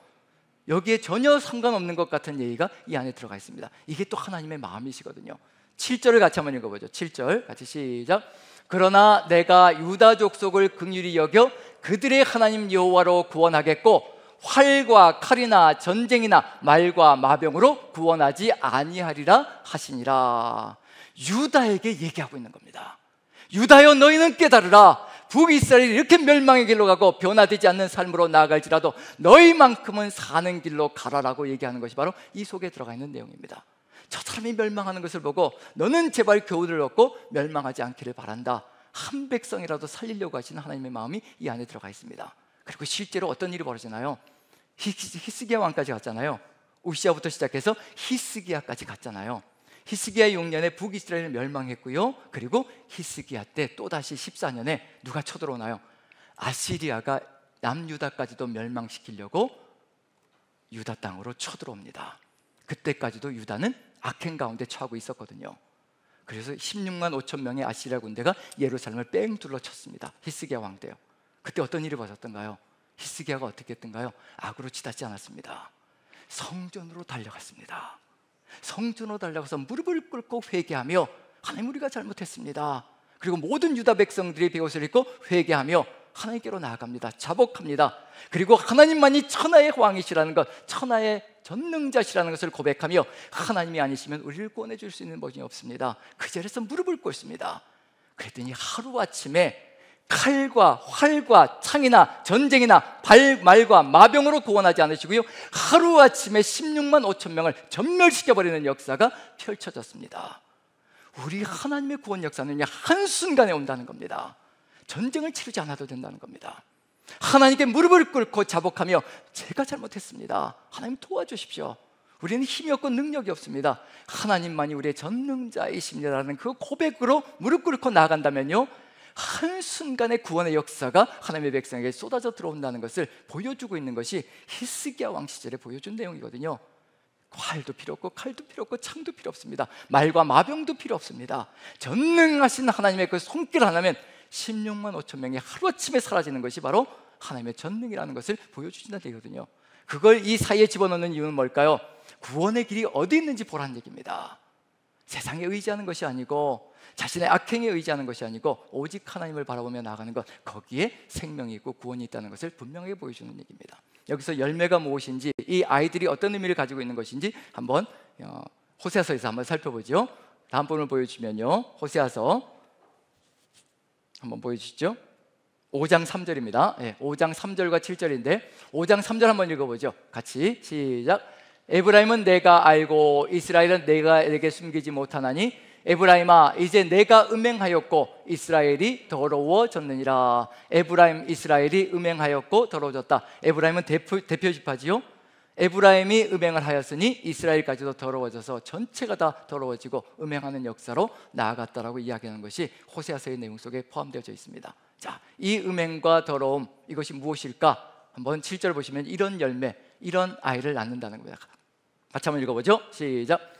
여기에 전혀 상관없는 것 같은 얘기가 이 안에 들어가 있습니다. 이게 또 하나님의 마음이시거든요. 7절을 같이 한번 읽어보죠. 7절 같이 시작. 그러나 내가 유다 족속을 긍휼히 여겨 그들의 하나님 여호와로 구원하겠고 활과 칼이나 전쟁이나 말과 마병으로 구원하지 아니하리라 하시니라. 유다에게 얘기하고 있는 겁니다. 유다여 너희는 깨달으라. 북이스라엘이 이렇게 멸망의 길로 가고 변화되지 않는 삶으로 나아갈지라도 너희만큼은 사는 길로 가라라고 얘기하는 것이 바로 이 속에 들어가 있는 내용입니다. 저 사람이 멸망하는 것을 보고 너는 제발 교훈을 얻고 멸망하지 않기를 바란다. 한 백성이라도 살리려고 하시는 하나님의 마음이 이 안에 들어가 있습니다. 그리고 실제로 어떤 일이 벌어지나요? 히스기야 왕까지 갔잖아요. 우시아부터 시작해서 히스기야까지 갔잖아요. 히스기야 6년에 북이스라엘이 멸망했고요. 그리고 히스기야 때 또다시 14년에 누가 쳐들어오나요? 아시리아가 남유다까지도 멸망시키려고 유다 땅으로 쳐들어옵니다. 그때까지도 유다는 악행 가운데 처하고 있었거든요. 그래서 16만 5천 명의 아시리아 군대가 예루살렘을 뺑 둘러쳤습니다. 히스기야 왕 때요. 그때 어떤 일이 벌어졌던가요? 히스기야가 어떻게 했던가요? 악으로 치닫지 않았습니다. 성전으로 달려갔습니다. 성전으로 달려가서 무릎을 꿇고 회개하며 하나님 우리가 잘못했습니다. 그리고 모든 유다 백성들이 베옷을 입고 회개하며 하나님께로 나아갑니다. 자복합니다. 그리고 하나님만이 천하의 왕이시라는 것, 천하의 전능자시라는 것을 고백하며 하나님이 아니시면 우리를 구원해 줄 수 있는 분이 없습니다. 그 자리에서 무릎을 꿇습니다. 그랬더니 하루아침에 칼과 활과 창이나 전쟁이나 말과 마병으로 구원하지 않으시고요, 하루아침에 16만 5천 명을 전멸시켜버리는 역사가 펼쳐졌습니다. 우리 하나님의 구원 역사는 한순간에 온다는 겁니다. 전쟁을 치르지 않아도 된다는 겁니다. 하나님께 무릎을 꿇고 자복하며 제가 잘못했습니다. 하나님 도와주십시오. 우리는 힘이 없고 능력이 없습니다. 하나님만이 우리의 전능자이십니다라는 그 고백으로 무릎 꿇고 나아간다면요, 한순간의 구원의 역사가 하나님의 백성에게 쏟아져 들어온다는 것을 보여주고 있는 것이 히스기야 왕 시절에 보여준 내용이거든요. 활도 필요 없고 칼도 필요 없고 창도 필요 없습니다. 말과 마병도 필요 없습니다. 전능하신 하나님의 그 손길 하나면 16만 5천 명이 하루아침에 사라지는 것이 바로 하나님의 전능이라는 것을 보여주신다는 얘기거든요. 그걸 이 사이에 집어넣는 이유는 뭘까요? 구원의 길이 어디 있는지 보라는 얘기입니다. 세상에 의지하는 것이 아니고 자신의 악행에 의지하는 것이 아니고 오직 하나님을 바라보며 나아가는 것, 거기에 생명이 있고 구원이 있다는 것을 분명하게 보여주는 얘기입니다. 여기서 열매가 무엇인지, 이 아이들이 어떤 의미를 가지고 있는 것인지 한번 호세아서에서 한번 살펴보죠. 다음 본을 보여주면요, 호세아서 한번 보여주시죠. 5장 3절입니다. 5장 3절과 7절인데 5장 3절 한번 읽어보죠. 같이 시작. 에브라임은 내가 알고 이스라엘은 내게 숨기지 못하나니 에브라임아 이제 내가 음행하였고 이스라엘이 더러워졌느니라. 에브라임 이스라엘이 음행하였고 더러워졌다. 에브라임은 대표 지파지요. 에브라임이 음행을 하였으니 이스라엘까지도 더러워져서 전체가 다 더러워지고 음행하는 역사로 나아갔다라고 이야기하는 것이 호세아서의 내용 속에 포함되어져 있습니다. 자, 이 음행과 더러움, 이것이 무엇일까? 한번 7절 보시면 이런 열매, 이런 아이를 낳는다는 겁니다. 같이 한번 읽어보죠. 시작.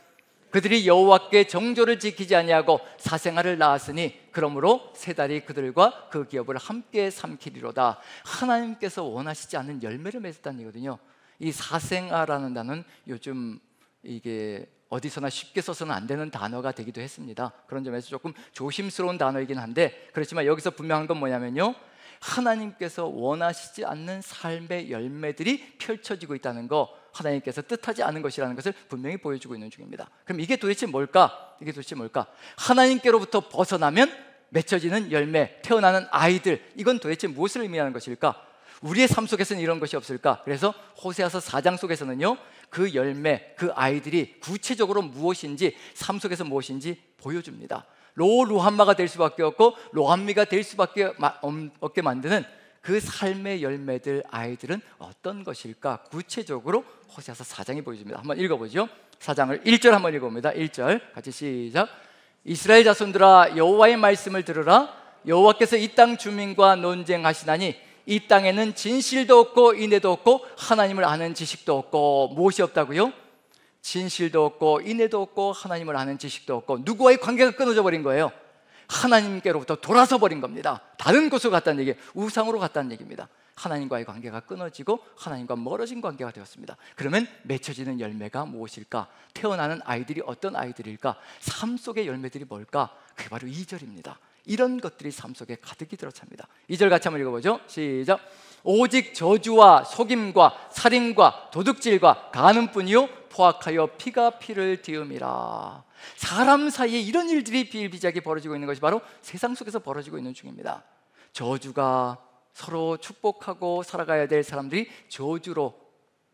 그들이 여호와께 정조를 지키지 아니하고 사생아를 낳았으니 그러므로 세 달이 그들과 그 기업을 함께 삼키리로다. 하나님께서 원하시지 않는 열매를 맺었다는 얘기거든요. 이 사생아라는 단어는 요즘 이게 어디서나 쉽게 써서는 안 되는 단어가 되기도 했습니다. 그런 점에서 조금 조심스러운 단어이긴 한데, 그렇지만 여기서 분명한 건 뭐냐면요, 하나님께서 원하시지 않는 삶의 열매들이 펼쳐지고 있다는 거, 하나님께서 뜻하지 않은 것이라는 것을 분명히 보여주고 있는 중입니다. 그럼 이게 도대체 뭘까? 하나님께로부터 벗어나면 맺혀지는 열매, 태어나는 아이들, 이건 도대체 무엇을 의미하는 것일까? 우리의 삶 속에서는 이런 것이 없을까? 그래서 호세아서 4장 속에서는요, 그 열매, 그 아이들이 구체적으로 무엇인지, 삶 속에서 무엇인지 보여줍니다. 로함마가 될 수밖에 없고 로함미가 될 수밖에 없게 만드는 그 삶의 열매들, 아이들은 어떤 것일까? 구체적으로 호세아서 4장이 보여줍니다. 한번 읽어보죠. 4장을 1절 한번 읽어봅니다. 1절 같이 시작. 이스라엘 자손들아 여호와의 말씀을 들으라. 여호와께서 이 땅 주민과 논쟁하시나니 이 땅에는 진실도 없고 인애도 없고 하나님을 아는 지식도 없고. 무엇이 없다고요? 진실도 없고 인애도 없고 하나님을 아는 지식도 없고. 누구와의 관계가 끊어져 버린 거예요? 하나님께로부터 돌아서 버린 겁니다. 다른 곳으로 갔다는 얘기예요. 우상으로 갔다는 얘기입니다. 하나님과의 관계가 끊어지고 하나님과 멀어진 관계가 되었습니다. 그러면 맺혀지는 열매가 무엇일까? 태어나는 아이들이 어떤 아이들일까? 삶 속의 열매들이 뭘까? 그게 바로 2절입니다. 이런 것들이 삶 속에 가득히 들어찹니다. 2절 같이 한번 읽어보죠. 시작. 오직 저주와 속임과 살인과 도둑질과 간음뿐이요 포악하여 피가 피를 띠음이라. 사람 사이에 이런 일들이 비일비재하게 벌어지고 있는 것이 바로 세상 속에서 벌어지고 있는 중입니다. 저주가 서로 축복하고 살아가야 될 사람들이 저주로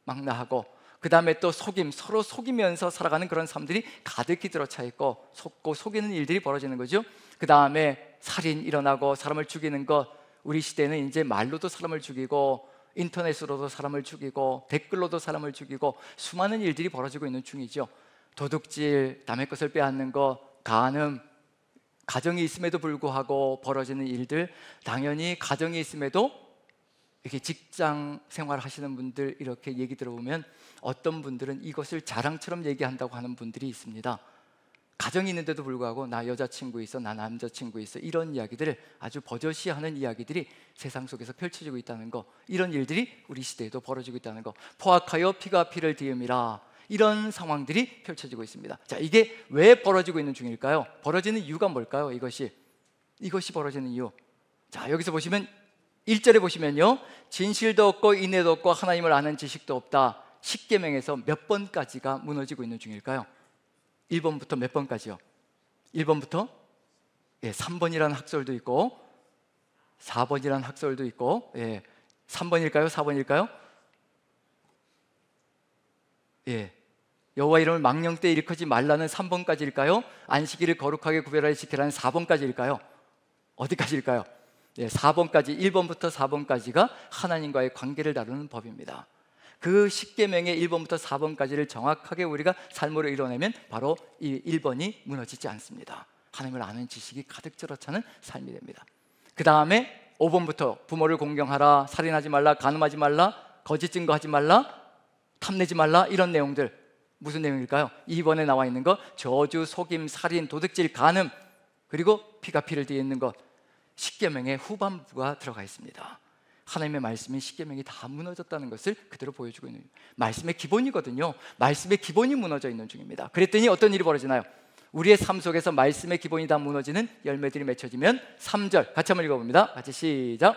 망라하고, 그 다음에 또 속임, 서로 속이면서 살아가는 그런 삶들이 가득히 들어차 있고, 속고 속이는 일들이 벌어지는 거죠. 그 다음에 살인 일어나고 사람을 죽이는 것, 우리 시대는 이제 말로도 사람을 죽이고 인터넷으로도 사람을 죽이고 댓글로도 사람을 죽이고 수많은 일들이 벌어지고 있는 중이죠. 도둑질, 남의 것을 빼앗는 것, 간음, 가정이 있음에도 불구하고 벌어지는 일들, 당연히 가정이 있음에도 이렇게 직장 생활 하시는 분들 이렇게 얘기 들어보면 어떤 분들은 이것을 자랑처럼 얘기한다고 하는 분들이 있습니다. 가정이 있는데도 불구하고 나 여자친구 있어, 나 남자친구 있어, 이런 이야기들을 아주 버젓이하는 이야기들이 세상 속에서 펼쳐지고 있다는 거, 이런 일들이 우리 시대에도 벌어지고 있다는 거. 포악하여 피가 피를 띠음이라. 이런 상황들이 펼쳐지고 있습니다. 자, 이게 왜 벌어지고 있는 중일까요? 벌어지는 이유가 뭘까요? 이것이 벌어지는 이유. 자, 여기서 보시면 1절에 보시면요, 진실도 없고 인애도 없고 하나님을 아는 지식도 없다. 십계명에서 몇 번까지가 무너지고 있는 중일까요? 1번부터 몇 번까지요? 1번부터 3번이라는 학설도 있고 4번이라는 학설도 있고 3번일까요? 4번일까요? 여호와 이름을 망령 때 일컫지 말라는 3번까지일까요? 안식일을 거룩하게 구별하여 지키라는 4번까지일까요? 어디까지일까요? 4번까지, 1번부터 4번까지가 하나님과의 관계를 다루는 법입니다. 그 10계명의 1번부터 4번까지를 정확하게 우리가 삶으로 이뤄내면 바로 이 1번이 무너지지 않습니다. 하나님을 아는 지식이 가득 들어차는 삶이 됩니다. 그 다음에 5번부터 부모를 공경하라, 살인하지 말라, 간음하지 말라, 거짓 증거하지 말라, 탐내지 말라, 이런 내용들. 무슨 내용일까요? 2번에 나와 있는 것, 저주, 속임, 살인, 도둑질, 간음, 그리고 피가 피를 띠는 것. 십계명의 후반부가 들어가 있습니다. 하나님의 말씀이 십계명이 다 무너졌다는 것을 그대로 보여주고 있는, 말씀의 기본이거든요. 말씀의 기본이 무너져 있는 중입니다. 그랬더니 어떤 일이 벌어지나요? 우리의 삶 속에서 말씀의 기본이 다 무너지는 열매들이 맺혀지면 3절 같이 한번 읽어봅니다. 같이 시작.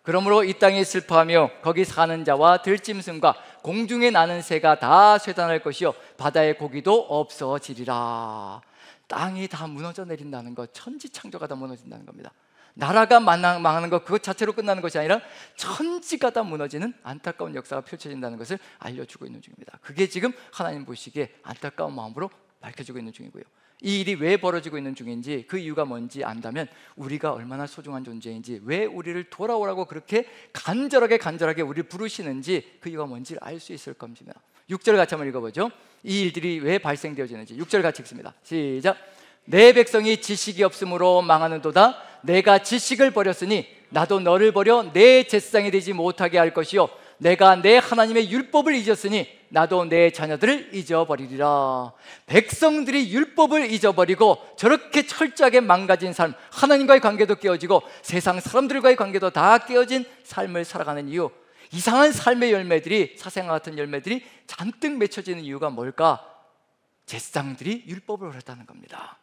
그러므로 이 땅에 슬퍼하며 거기 사는 자와 들짐승과 공중에 나는 새가 다 쇠단할 것이요 바다의 고기도 없어지리라. 땅이 다 무너져 내린다는 것, 천지창조가 다 무너진다는 겁니다. 나라가 망하는 것 그것 자체로 끝나는 것이 아니라 천지가 다 무너지는 안타까운 역사가 펼쳐진다는 것을 알려주고 있는 중입니다. 그게 지금 하나님 보시기에 안타까운 마음으로 밝혀지고 있는 중이고요. 이 일이 왜 벌어지고 있는 중인지, 그 이유가 뭔지 안다면 우리가 얼마나 소중한 존재인지, 왜 우리를 돌아오라고 그렇게 간절하게 우리를 부르시는지 그 이유가 뭔지를 알 수 있을 겁니다. 6절 같이 한번 읽어보죠. 이 일들이 왜 발생되어지는지 6절 같이 읽습니다. 시작. 내 백성이 지식이 없으므로 망하는도다. 내가 지식을 버렸으니 나도 너를 버려 내 제사장이 되지 못하게 할 것이요 내가 내 하나님의 율법을 잊었으니 나도 내 자녀들을 잊어버리리라. 백성들이 율법을 잊어버리고 저렇게 철저하게 망가진 삶, 하나님과의 관계도 깨어지고 세상 사람들과의 관계도 다 깨어진 삶을 살아가는 이유, 이상한 삶의 열매들이, 사생아 같은 열매들이 잔뜩 맺혀지는 이유가 뭘까? 제사장들이 율법을 어겼다는 겁니다.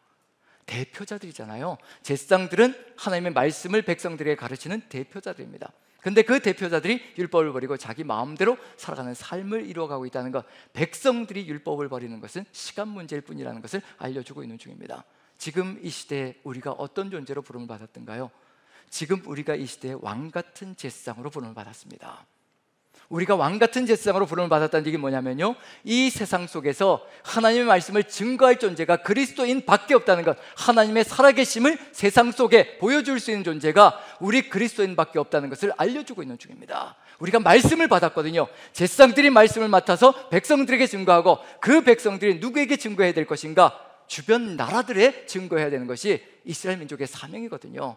대표자들이잖아요. 제사장들은 하나님의 말씀을 백성들에게 가르치는 대표자들입니다. 근데 그 대표자들이 율법을 버리고 자기 마음대로 살아가는 삶을 이루어가고 있다는 것, 백성들이 율법을 버리는 것은 시간 문제일 뿐이라는 것을 알려주고 있는 중입니다. 지금 이 시대에 우리가 어떤 존재로 부름을 받았던가요? 지금 우리가 이 시대에 왕같은 제사장으로 부름을 받았습니다. 우리가 왕같은 제사장으로 부름을 받았다는 얘기는 뭐냐면요, 이 세상 속에서 하나님의 말씀을 증거할 존재가 그리스도인 밖에 없다는 것, 하나님의 살아계심을 세상 속에 보여줄 수 있는 존재가 우리 그리스도인 밖에 없다는 것을 알려주고 있는 중입니다. 우리가 말씀을 받았거든요. 제사장들이 말씀을 맡아서 백성들에게 증거하고, 그 백성들이 누구에게 증거해야 될 것인가? 주변 나라들에 증거해야 되는 것이 이스라엘 민족의 사명이거든요.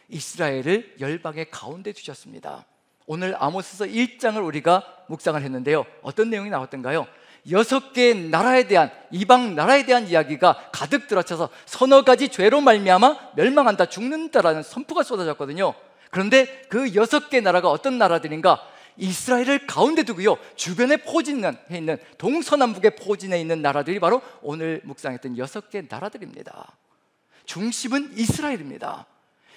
이스라엘을 열방의 가운데 두셨습니다. 오늘 아모스서 1장을 우리가 묵상을 했는데요, 어떤 내용이 나왔던가요? 6개의 나라에 대한, 이방 나라에 대한 이야기가 가득 들어차서 서너 가지 죄로 말미암아 멸망한다, 죽는다라는 선포가 쏟아졌거든요. 그런데 그 6개 나라가 어떤 나라들인가? 이스라엘을 가운데 두고요, 주변에 포진해 있는, 동서남북에 포진해 있는 나라들이 바로 오늘 묵상했던 6개 나라들입니다. 중심은 이스라엘입니다.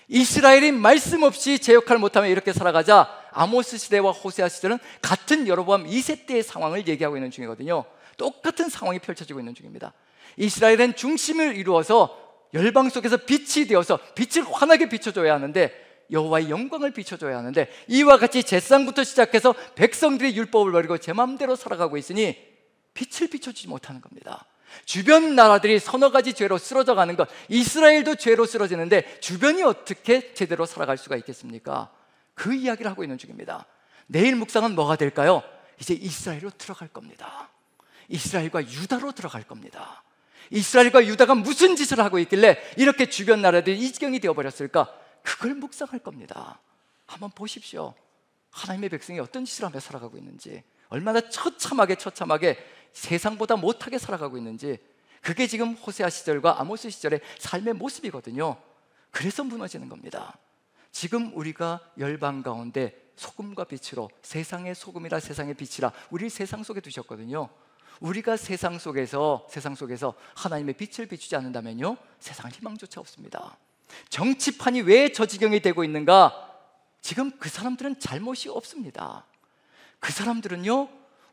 이스라엘이 말씀 없이 제 역할을 못하며 이렇게 살아가자 아모스 시대와 호세아 시대는 같은 여로보암 2세 때의 상황을 얘기하고 있는 중이거든요. 똑같은 상황이 펼쳐지고 있는 중입니다. 이스라엘은 중심을 이루어서 열방 속에서 빛이 되어서 빛을 환하게 비춰줘야 하는데, 여호와의 영광을 비춰줘야 하는데, 이와 같이 제사장부터 시작해서 백성들이 율법을 버리고 제 마음대로 살아가고 있으니 빛을 비춰주지 못하는 겁니다. 주변 나라들이 서너 가지 죄로 쓰러져 가는 것, 이스라엘도 죄로 쓰러지는데 주변이 어떻게 제대로 살아갈 수가 있겠습니까? 그 이야기를 하고 있는 중입니다. 내일 묵상은 뭐가 될까요? 이제 이스라엘로 들어갈 겁니다. 이스라엘과 유다로 들어갈 겁니다. 이스라엘과 유다가 무슨 짓을 하고 있길래 이렇게 주변 나라들이 이 지경이 되어버렸을까? 그걸 묵상할 겁니다. 한번 보십시오. 하나님의 백성이 어떤 짓을 하며 살아가고 있는지, 얼마나 처참하게 세상보다 못하게 살아가고 있는지, 그게 지금 호세아 시절과 아모스 시절의 삶의 모습이거든요. 그래서 무너지는 겁니다. 지금 우리가 열방 가운데 소금과 빛으로, 세상의 소금이라 세상의 빛이라 우리 세상 속에 두셨거든요. 우리가 세상 속에서 하나님의 빛을 비추지 않는다면요, 세상은 희망조차 없습니다. 정치판이 왜 저 지경이 되고 있는가? 지금 그 사람들은 잘못이 없습니다. 그 사람들은요,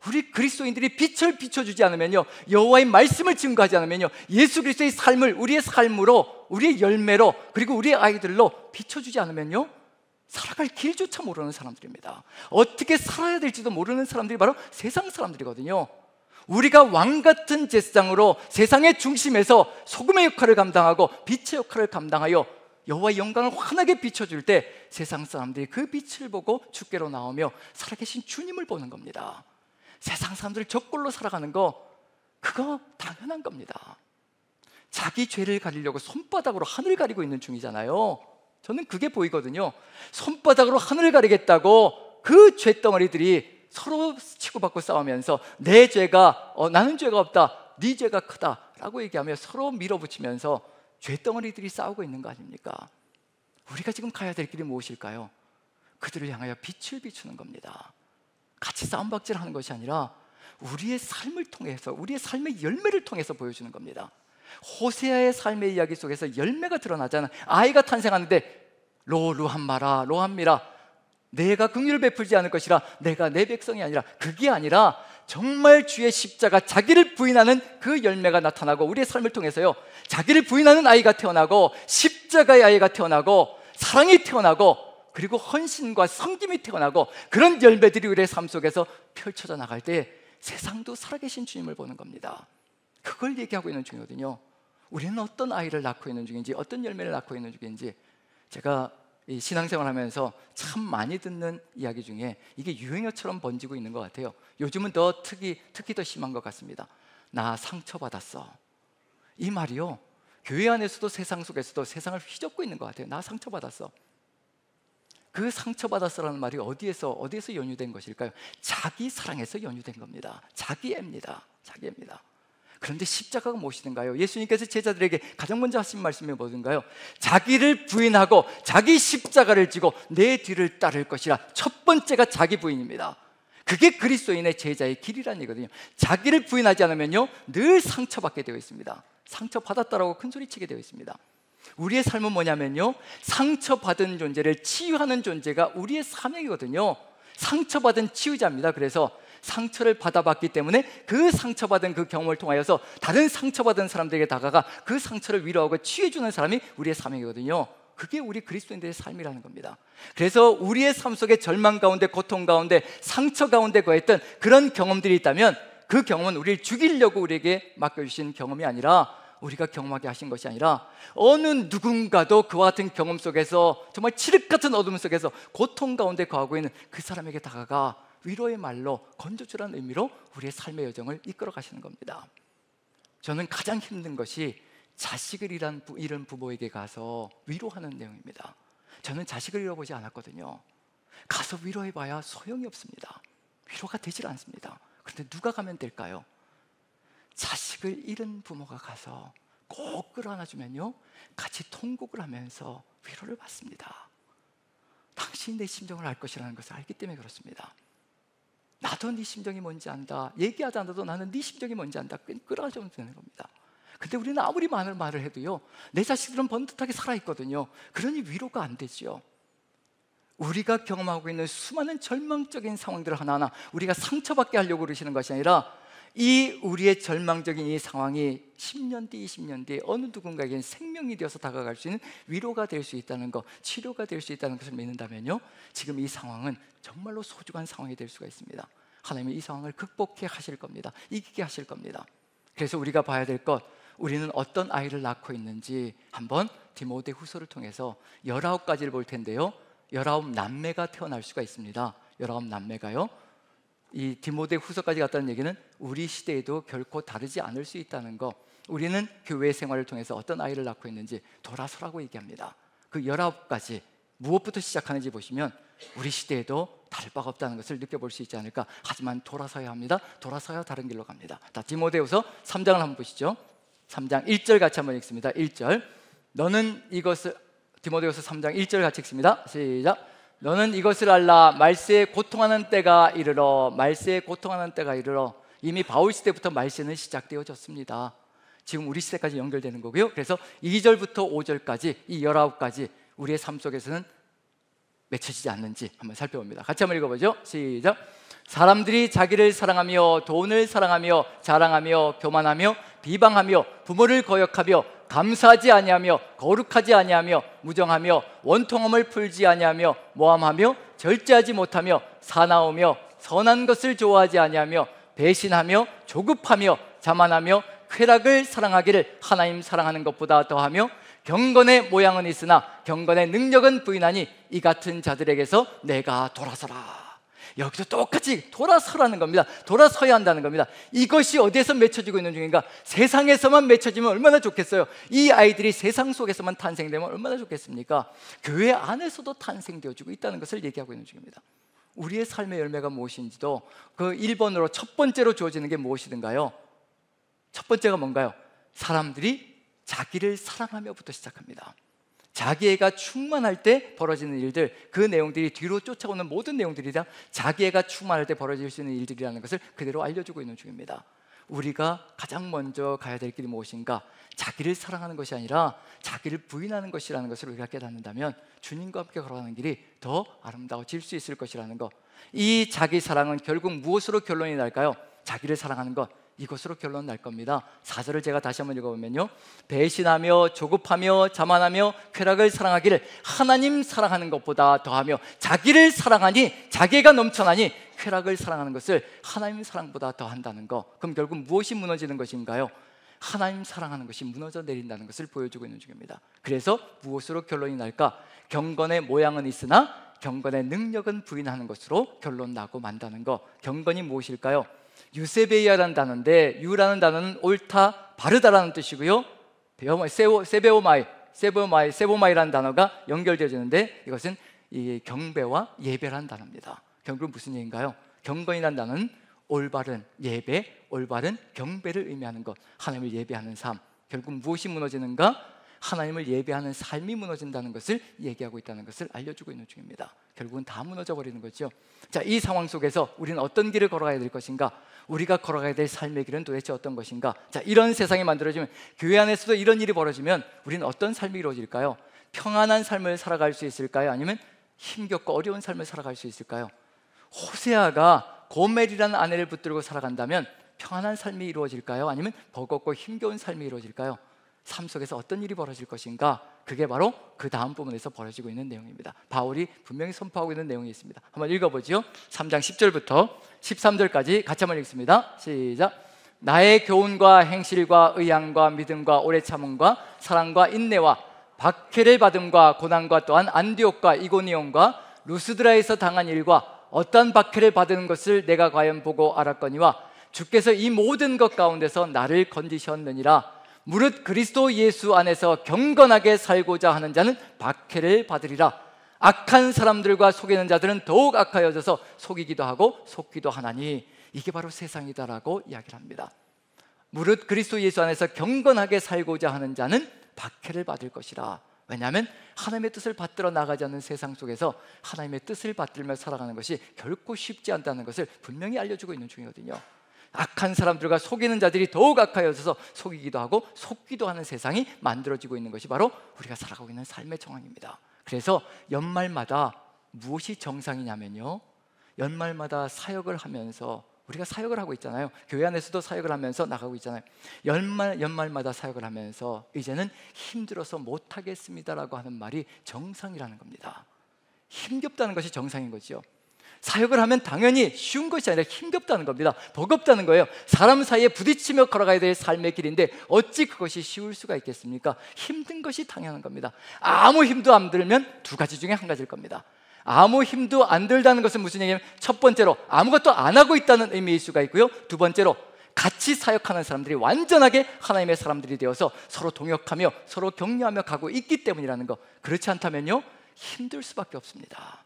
우리 그리스도인들이 빛을 비춰주지 않으면요, 여호와의 말씀을 증거하지 않으면요, 예수 그리스도의 삶을 우리의 삶으로, 우리의 열매로, 그리고 우리의 아이들로 비춰주지 않으면요, 살아갈 길조차 모르는 사람들입니다. 어떻게 살아야 될지도 모르는 사람들이 바로 세상 사람들이거든요. 우리가 왕같은 제사장으로 세상의 중심에서 소금의 역할을 감당하고 빛의 역할을 감당하여 여호와의 영광을 환하게 비춰줄 때 세상 사람들이 그 빛을 보고 주께로 나오며 살아계신 주님을 보는 겁니다. 세상 사람들 적골로 살아가는 거, 그거 당연한 겁니다. 자기 죄를 가리려고 손바닥으로 하늘 가리고 있는 중이잖아요. 저는 그게 보이거든요. 손바닥으로 하늘 가리겠다고 그 죄덩어리들이 서로 치고받고 싸우면서 내 죄가 나는 죄가 없다, 네 죄가 크다 라고 얘기하며 서로 밀어붙이면서 죄덩어리들이 싸우고 있는 거 아닙니까? 우리가 지금 가야 될 길이 무엇일까요? 그들을 향하여 빛을 비추는 겁니다. 같이 싸움박질하는 것이 아니라 우리의 삶을 통해서, 우리의 삶의 열매를 통해서 보여주는 겁니다. 호세아의 삶의 이야기 속에서 열매가 드러나잖아. 아이가 탄생하는데 로루함마라 로함미라, 내가 긍휼을 베풀지 않을 것이라, 내가 내 백성이 아니라, 그게 아니라 정말 주의 십자가, 자기를 부인하는 그 열매가 나타나고, 우리의 삶을 통해서요, 자기를 부인하는 아이가 태어나고, 십자가의 아이가 태어나고, 사랑이 태어나고, 그리고 헌신과 섬김이 태어나고, 그런 열매들이 우리의 삶 속에서 펼쳐져 나갈 때 세상도 살아계신 주님을 보는 겁니다. 그걸 얘기하고 있는 중이거든요. 우리는 어떤 아이를 낳고 있는 중인지, 어떤 열매를 낳고 있는 중인지, 제가 이 신앙생활 하면서 참 많이 듣는 이야기 중에 이게 유행어처럼 번지고 있는 것 같아요. 요즘은 더 특히 더 심한 것 같습니다. 나 상처받았어. 이 말이요, 교회 안에서도 세상 속에서도 세상을 휘젓고 있는 것 같아요. 나 상처받았어. 그 상처받았어라는 말이 어디에서 연유된 것일까요? 자기 사랑에서 연유된 겁니다. 자기애입니다. 그런데 십자가가 무엇이든가요? 예수님께서 제자들에게 가장 먼저 하신 말씀이 뭐든가요? 자기를 부인하고 자기 십자가를 지고 내 뒤를 따를 것이라. 첫 번째가 자기 부인입니다. 그게 그리스도인의 제자의 길이라는 얘기거든요. 자기를 부인하지 않으면요, 늘 상처받게 되어 있습니다. 상처받았다라고 큰소리치게 되어 있습니다. 우리의 삶은 뭐냐면요, 상처받은 존재를 치유하는 존재가 우리의 사명이거든요. 상처받은 치유자입니다. 그래서 상처를 받아봤기 때문에 그 상처받은 그 경험을 통하여서 다른 상처받은 사람들에게 다가가 그 상처를 위로하고 치유해주는 사람이 우리의 사명이거든요. 그게 우리 그리스도인들의 삶이라는 겁니다. 그래서 우리의 삶 속에 절망 가운데, 고통 가운데, 상처 가운데 거했던 그런 경험들이 있다면 그 경험은 우리를 죽이려고 우리에게 맡겨주신 경험이 아니라, 우리가 경험하게 하신 것이 아니라, 어느 누군가도 그와 같은 경험 속에서, 정말 칠흑 같은 어둠 속에서 고통 가운데 거하고 있는 그 사람에게 다가가 위로의 말로 건져주라는 의미로 우리의 삶의 여정을 이끌어 가시는 겁니다. 저는 가장 힘든 것이 자식을 잃은 부모에게 가서 위로하는 내용입니다. 저는 자식을 잃어보지 않았거든요. 가서 위로해봐야 소용이 없습니다. 위로가 되질 않습니다. 그런데 누가 가면 될까요? 자식을 잃은 부모가 가서 꼭 끌어안아주면요, 같이 통곡을 하면서 위로를 받습니다. 당신이 내 심정을 알 것이라는 것을 알기 때문에 그렇습니다. 나도 네 심정이 뭔지 안다. 얘기하지 않아도 나는 네 심정이 뭔지 안다. 끌어안아주면 되는 겁니다. 근데 우리는 아무리 많은 말을 해도요, 내 자식들은 번듯하게 살아있거든요. 그러니 위로가 안 되죠. 우리가 경험하고 있는 수많은 절망적인 상황들을 하나하나 우리가 상처받게 하려고 그러시는 것이 아니라, 이 우리의 절망적인 이 상황이 10년 뒤, 20년 뒤에 어느 누군가에게는 생명이 되어서 다가갈 수 있는 위로가 될 수 있다는 것, 치료가 될 수 있다는 것을 믿는다면요, 지금 이 상황은 정말로 소중한 상황이 될 수가 있습니다. 하나님은 이 상황을 극복해 하실 겁니다. 이기게 하실 겁니다. 그래서 우리가 봐야 될 것, 우리는 어떤 아이를 낳고 있는지 한번 디모데후서를 통해서 19가지를 볼 텐데요, 19남매가 태어날 수가 있습니다. 19남매가요, 이 디모데후서까지 갔다는 얘기는 우리 시대에도 결코 다르지 않을 수 있다는 거, 우리는 교회 생활을 통해서 어떤 아이를 낳고 있는지 돌아서라고 얘기합니다. 그 19가지 무엇부터 시작하는지 보시면 우리 시대에도 다를 바가 없다는 것을 느껴볼 수 있지 않을까. 하지만 돌아서야 합니다. 돌아서야 다른 길로 갑니다. 자, 디모데후서 3장을 한번 보시죠. 3장 1절 같이 한번 읽습니다. 1절, 너는 이것을, 디모데후서 3장 1절 같이 읽습니다. 시작. 너는 이것을 알라. 말세에 고통하는 때가 이르러. 말세에 고통하는 때가 이르러. 이미 바울 시대부터 말세는 시작되어졌습니다. 지금 우리 시대까지 연결되는 거고요. 그래서 2절부터 5절까지 이 19가지 우리의 삶 속에서는 맺혀지지 않는지 한번 살펴봅니다. 같이 한번 읽어보죠. 시작. 사람들이 자기를 사랑하며 돈을 사랑하며 자랑하며 교만하며 비방하며 부모를 거역하며 감사하지 아니하며 거룩하지 아니하며 무정하며 원통함을 풀지 아니하며 모함하며 절제하지 못하며 사나우며 선한 것을 좋아하지 아니하며 배신하며 조급하며 자만하며 쾌락을 사랑하기를 하나님 사랑하는 것보다 더하며 경건의 모양은 있으나 경건의 능력은 부인하니 이 같은 자들에게서 내가 돌아서라. 여기도 똑같이 돌아서라는 겁니다. 돌아서야 한다는 겁니다. 이것이 어디에서 맺혀지고 있는 중인가? 세상에서만 맺혀지면 얼마나 좋겠어요. 이 아이들이 세상 속에서만 탄생되면 얼마나 좋겠습니까? 교회 안에서도 탄생되어지고 있다는 것을 얘기하고 있는 중입니다. 우리의 삶의 열매가 무엇인지도 그 1번으로 첫 번째로 주어지는 게 무엇이든가요? 첫 번째가 뭔가요? 사람들이 자기를 사랑하며부터 시작합니다. 자기애가 충만할 때 벌어지는 일들, 그 내용들이 뒤로 쫓아오는 모든 내용들이 다 자기애가 충만할 때 벌어질 수 있는 일들이라는 것을 그대로 알려주고 있는 중입니다. 우리가 가장 먼저 가야 될 길이 무엇인가? 자기를 사랑하는 것이 아니라 자기를 부인하는 것이라는 것을 우리가 깨닫는다면 주님과 함께 걸어가는 길이 더 아름다워질 수 있을 것이라는 것. 이 자기 사랑은 결국 무엇으로 결론이 날까요? 자기를 사랑하는 것, 이것으로 결론 날 겁니다. 4절을 제가 다시 한번 읽어보면요, 배신하며 조급하며 자만하며 쾌락을 사랑하기를 하나님 사랑하는 것보다 더하며 자기를 사랑하니 자기가 넘쳐나니 쾌락을 사랑하는 것을 하나님 사랑보다 더한다는 것. 그럼 결국 무엇이 무너지는 것인가요? 하나님 사랑하는 것이 무너져 내린다는 것을 보여주고 있는 중입니다. 그래서 무엇으로 결론이 날까? 경건의 모양은 있으나 경건의 능력은 부인하는 것으로 결론 나고 만다는 것. 경건이 무엇일까요? 유세베이아라는 단어인데, 유라는 단어는 옳다, 바르다라는 뜻이고요, 세보마이라는 단어가 연결되어지는데, 이것은 이 경배와 예배라는 단어입니다. 결국 무슨 얘기인가요? 경건이라는 단어는 올바른 예배, 올바른 경배를 의미하는 것, 하나님을 예배하는 삶. 결국 무엇이 무너지는가? 하나님을 예배하는 삶이 무너진다는 것을 얘기하고 있다는 것을 알려주고 있는 중입니다. 결국은 다 무너져 버리는 거죠. 자, 이 상황 속에서 우리는 어떤 길을 걸어가야 될 것인가? 우리가 걸어가야 될 삶의 길은 도대체 어떤 것인가? 자, 이런 세상이 만들어지면, 교회 안에서도 이런 일이 벌어지면 우리는 어떤 삶이 이루어질까요? 평안한 삶을 살아갈 수 있을까요? 아니면 힘겹고 어려운 삶을 살아갈 수 있을까요? 호세아가 고멜이라는 아내를 붙들고 살아간다면 평안한 삶이 이루어질까요? 아니면 버겁고 힘겨운 삶이 이루어질까요? 삶 속에서 어떤 일이 벌어질 것인가? 그게 바로 그 다음 부분에서 벌어지고 있는 내용입니다. 바울이 분명히 선포하고 있는 내용이 있습니다. 한번 읽어보죠. 3장 10절부터 13절까지 같이 한번 읽습니다. 시작. 나의 교훈과 행실과 의향과 믿음과 오래 참음과 사랑과 인내와 박해를 받음과 고난과 또한 안디옥과 이고니온과 루스드라에서 당한 일과 어떠한 박해를 받은 것을 내가 과연 보고 알았거니와 주께서 이 모든 것 가운데서 나를 건지셨느니라. 무릇 그리스도 예수 안에서 경건하게 살고자 하는 자는 박해를 받으리라. 악한 사람들과 속이는 자들은 더욱 악하여져서 속이기도 하고 속기도 하나니. 이게 바로 세상이다라고 이야기를 합니다. 무릇 그리스도 예수 안에서 경건하게 살고자 하는 자는 박해를 받을 것이라. 왜냐하면 하나님의 뜻을 받들어 나가지 않는 세상 속에서 하나님의 뜻을 받들며 살아가는 것이 결코 쉽지 않다는 것을 분명히 알려주고 있는 중이거든요. 악한 사람들과 속이는 자들이 더욱 악하여져서 속이기도 하고 속기도 하는 세상이 만들어지고 있는 것이 바로 우리가 살아가고 있는 삶의 정황입니다. 그래서 연말마다 무엇이 정상이냐면요, 연말마다 사역을 하면서, 우리가 사역을 하고 있잖아요. 교회 안에서도 사역을 하면서 나가고 있잖아요. 연말마다 사역을 하면서 이제는 힘들어서 못하겠습니다라고 하는 말이 정상이라는 겁니다. 힘겹다는 것이 정상인 거죠. 사역을 하면 당연히 쉬운 것이 아니라 힘겹다는 겁니다. 버겁다는 거예요. 사람 사이에 부딪히며 걸어가야 될 삶의 길인데 어찌 그것이 쉬울 수가 있겠습니까? 힘든 것이 당연한 겁니다. 아무 힘도 안 들면 두 가지 중에 한 가지일 겁니다. 아무 힘도 안 들다는 것은 무슨 얘기냐면, 첫 번째로 아무것도 안 하고 있다는 의미일 수가 있고요, 두 번째로 같이 사역하는 사람들이 완전하게 하나님의 사람들이 되어서 서로 동역하며 서로 격려하며 가고 있기 때문이라는 거. 그렇지 않다면요, 힘들 수밖에 없습니다.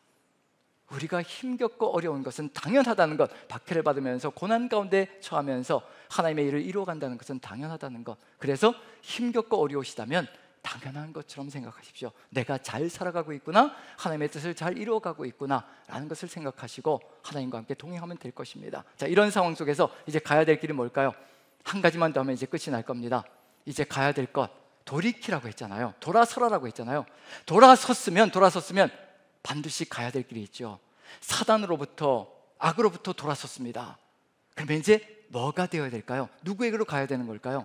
우리가 힘겹고 어려운 것은 당연하다는 것, 박해를 받으면서 고난 가운데 처하면서 하나님의 일을 이루어간다는 것은 당연하다는 것. 그래서 힘겹고 어려우시다면 당연한 것처럼 생각하십시오. 내가 잘 살아가고 있구나, 하나님의 뜻을 잘 이루어가고 있구나 라는 것을 생각하시고 하나님과 함께 동행하면 될 것입니다. 자, 이런 상황 속에서 이제 가야 될 길이 뭘까요? 한 가지만 더 하면 이제 끝이 날 겁니다. 이제 가야 될 것, 돌이키라고 했잖아요. 돌아서라라고 했잖아요. 돌아섰으면 반드시 가야 될 길이 있죠. 사단으로부터, 악으로부터 돌아섰습니다. 그러면 이제 뭐가 되어야 될까요? 누구에게로 가야 되는 걸까요?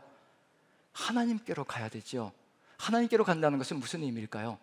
하나님께로 가야 되죠. 하나님께로 간다는 것은 무슨 의미일까요?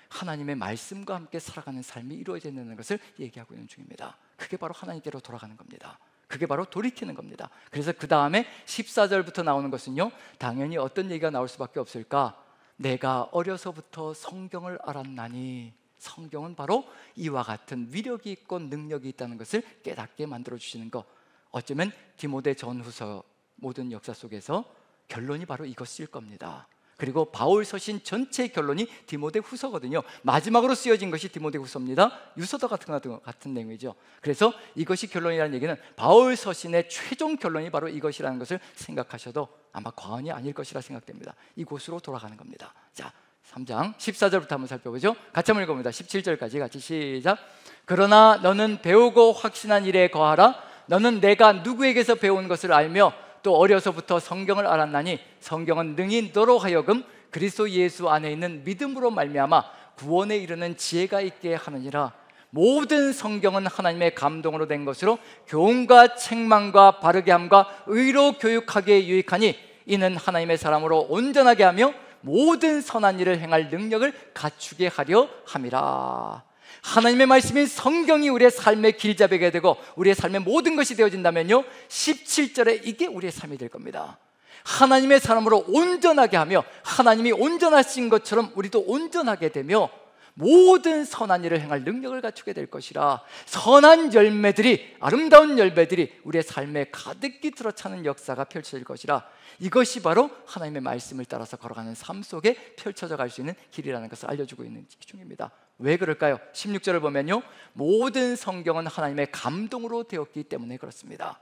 하나님의 말씀과 함께 살아가는 삶이 이루어져야 되는 것을 얘기하고 있는 중입니다. 그게 바로 하나님께로 돌아가는 겁니다. 그게 바로 돌이키는 겁니다. 그래서 그 다음에 14절부터 나오는 것은요, 당연히 어떤 얘기가 나올 수밖에 없을까? 내가 어려서부터 성경을 알았나니. 성경은 바로 이와 같은 위력이 있고 능력이 있다는 것을 깨닫게 만들어주시는 것. 어쩌면 디모데 전후서 모든 역사 속에서 결론이 바로 이것일 겁니다. 그리고 바울 서신 전체의 결론이 디모데 후서거든요. 마지막으로 쓰여진 것이 디모데 후서입니다. 유서도 같은 내용이죠. 그래서 이것이 결론이라는 얘기는 바울 서신의 최종 결론이 바로 이것이라는 것을 생각하셔도 아마 과언이 아닐 것이라 생각됩니다. 이곳으로 돌아가는 겁니다. 자, 3장 14절부터 한번 살펴보죠. 같이 한번 읽어봅니다. 17절까지 같이 시작. 그러나 너는 배우고 확신한 일에 거하라. 너는 내가 누구에게서 배운 것을 알며 또 어려서부터 성경을 알았나니 성경은 능히 너로 하여금 그리스도 예수 안에 있는 믿음으로 말미암아 구원에 이르는 지혜가 있게 하느니라. 모든 성경은 하나님의 감동으로 된 것으로 교훈과 책망과 바르게 함과 의로 교육하기에 유익하니 이는 하나님의 사람으로 온전하게 하며 모든 선한 일을 행할 능력을 갖추게 하려 함이라. 하나님의 말씀인 성경이 우리의 삶의 길잡이가 되고 우리의 삶의 모든 것이 되어진다면요, 17절에 이게 우리의 삶이 될 겁니다. 하나님의 사람으로 온전하게 하며 하나님이 온전하신 것처럼 우리도 온전하게 되며 모든 선한 일을 행할 능력을 갖추게 될 것이라. 선한 열매들이, 아름다운 열매들이 우리의 삶에 가득히 들어차는 역사가 펼쳐질 것이라. 이것이 바로 하나님의 말씀을 따라서 걸어가는 삶 속에 펼쳐져 갈 수 있는 길이라는 것을 알려주고 있는 중입니다. 왜 그럴까요? 16절을 보면요, 모든 성경은 하나님의 감동으로 되었기 때문에 그렇습니다.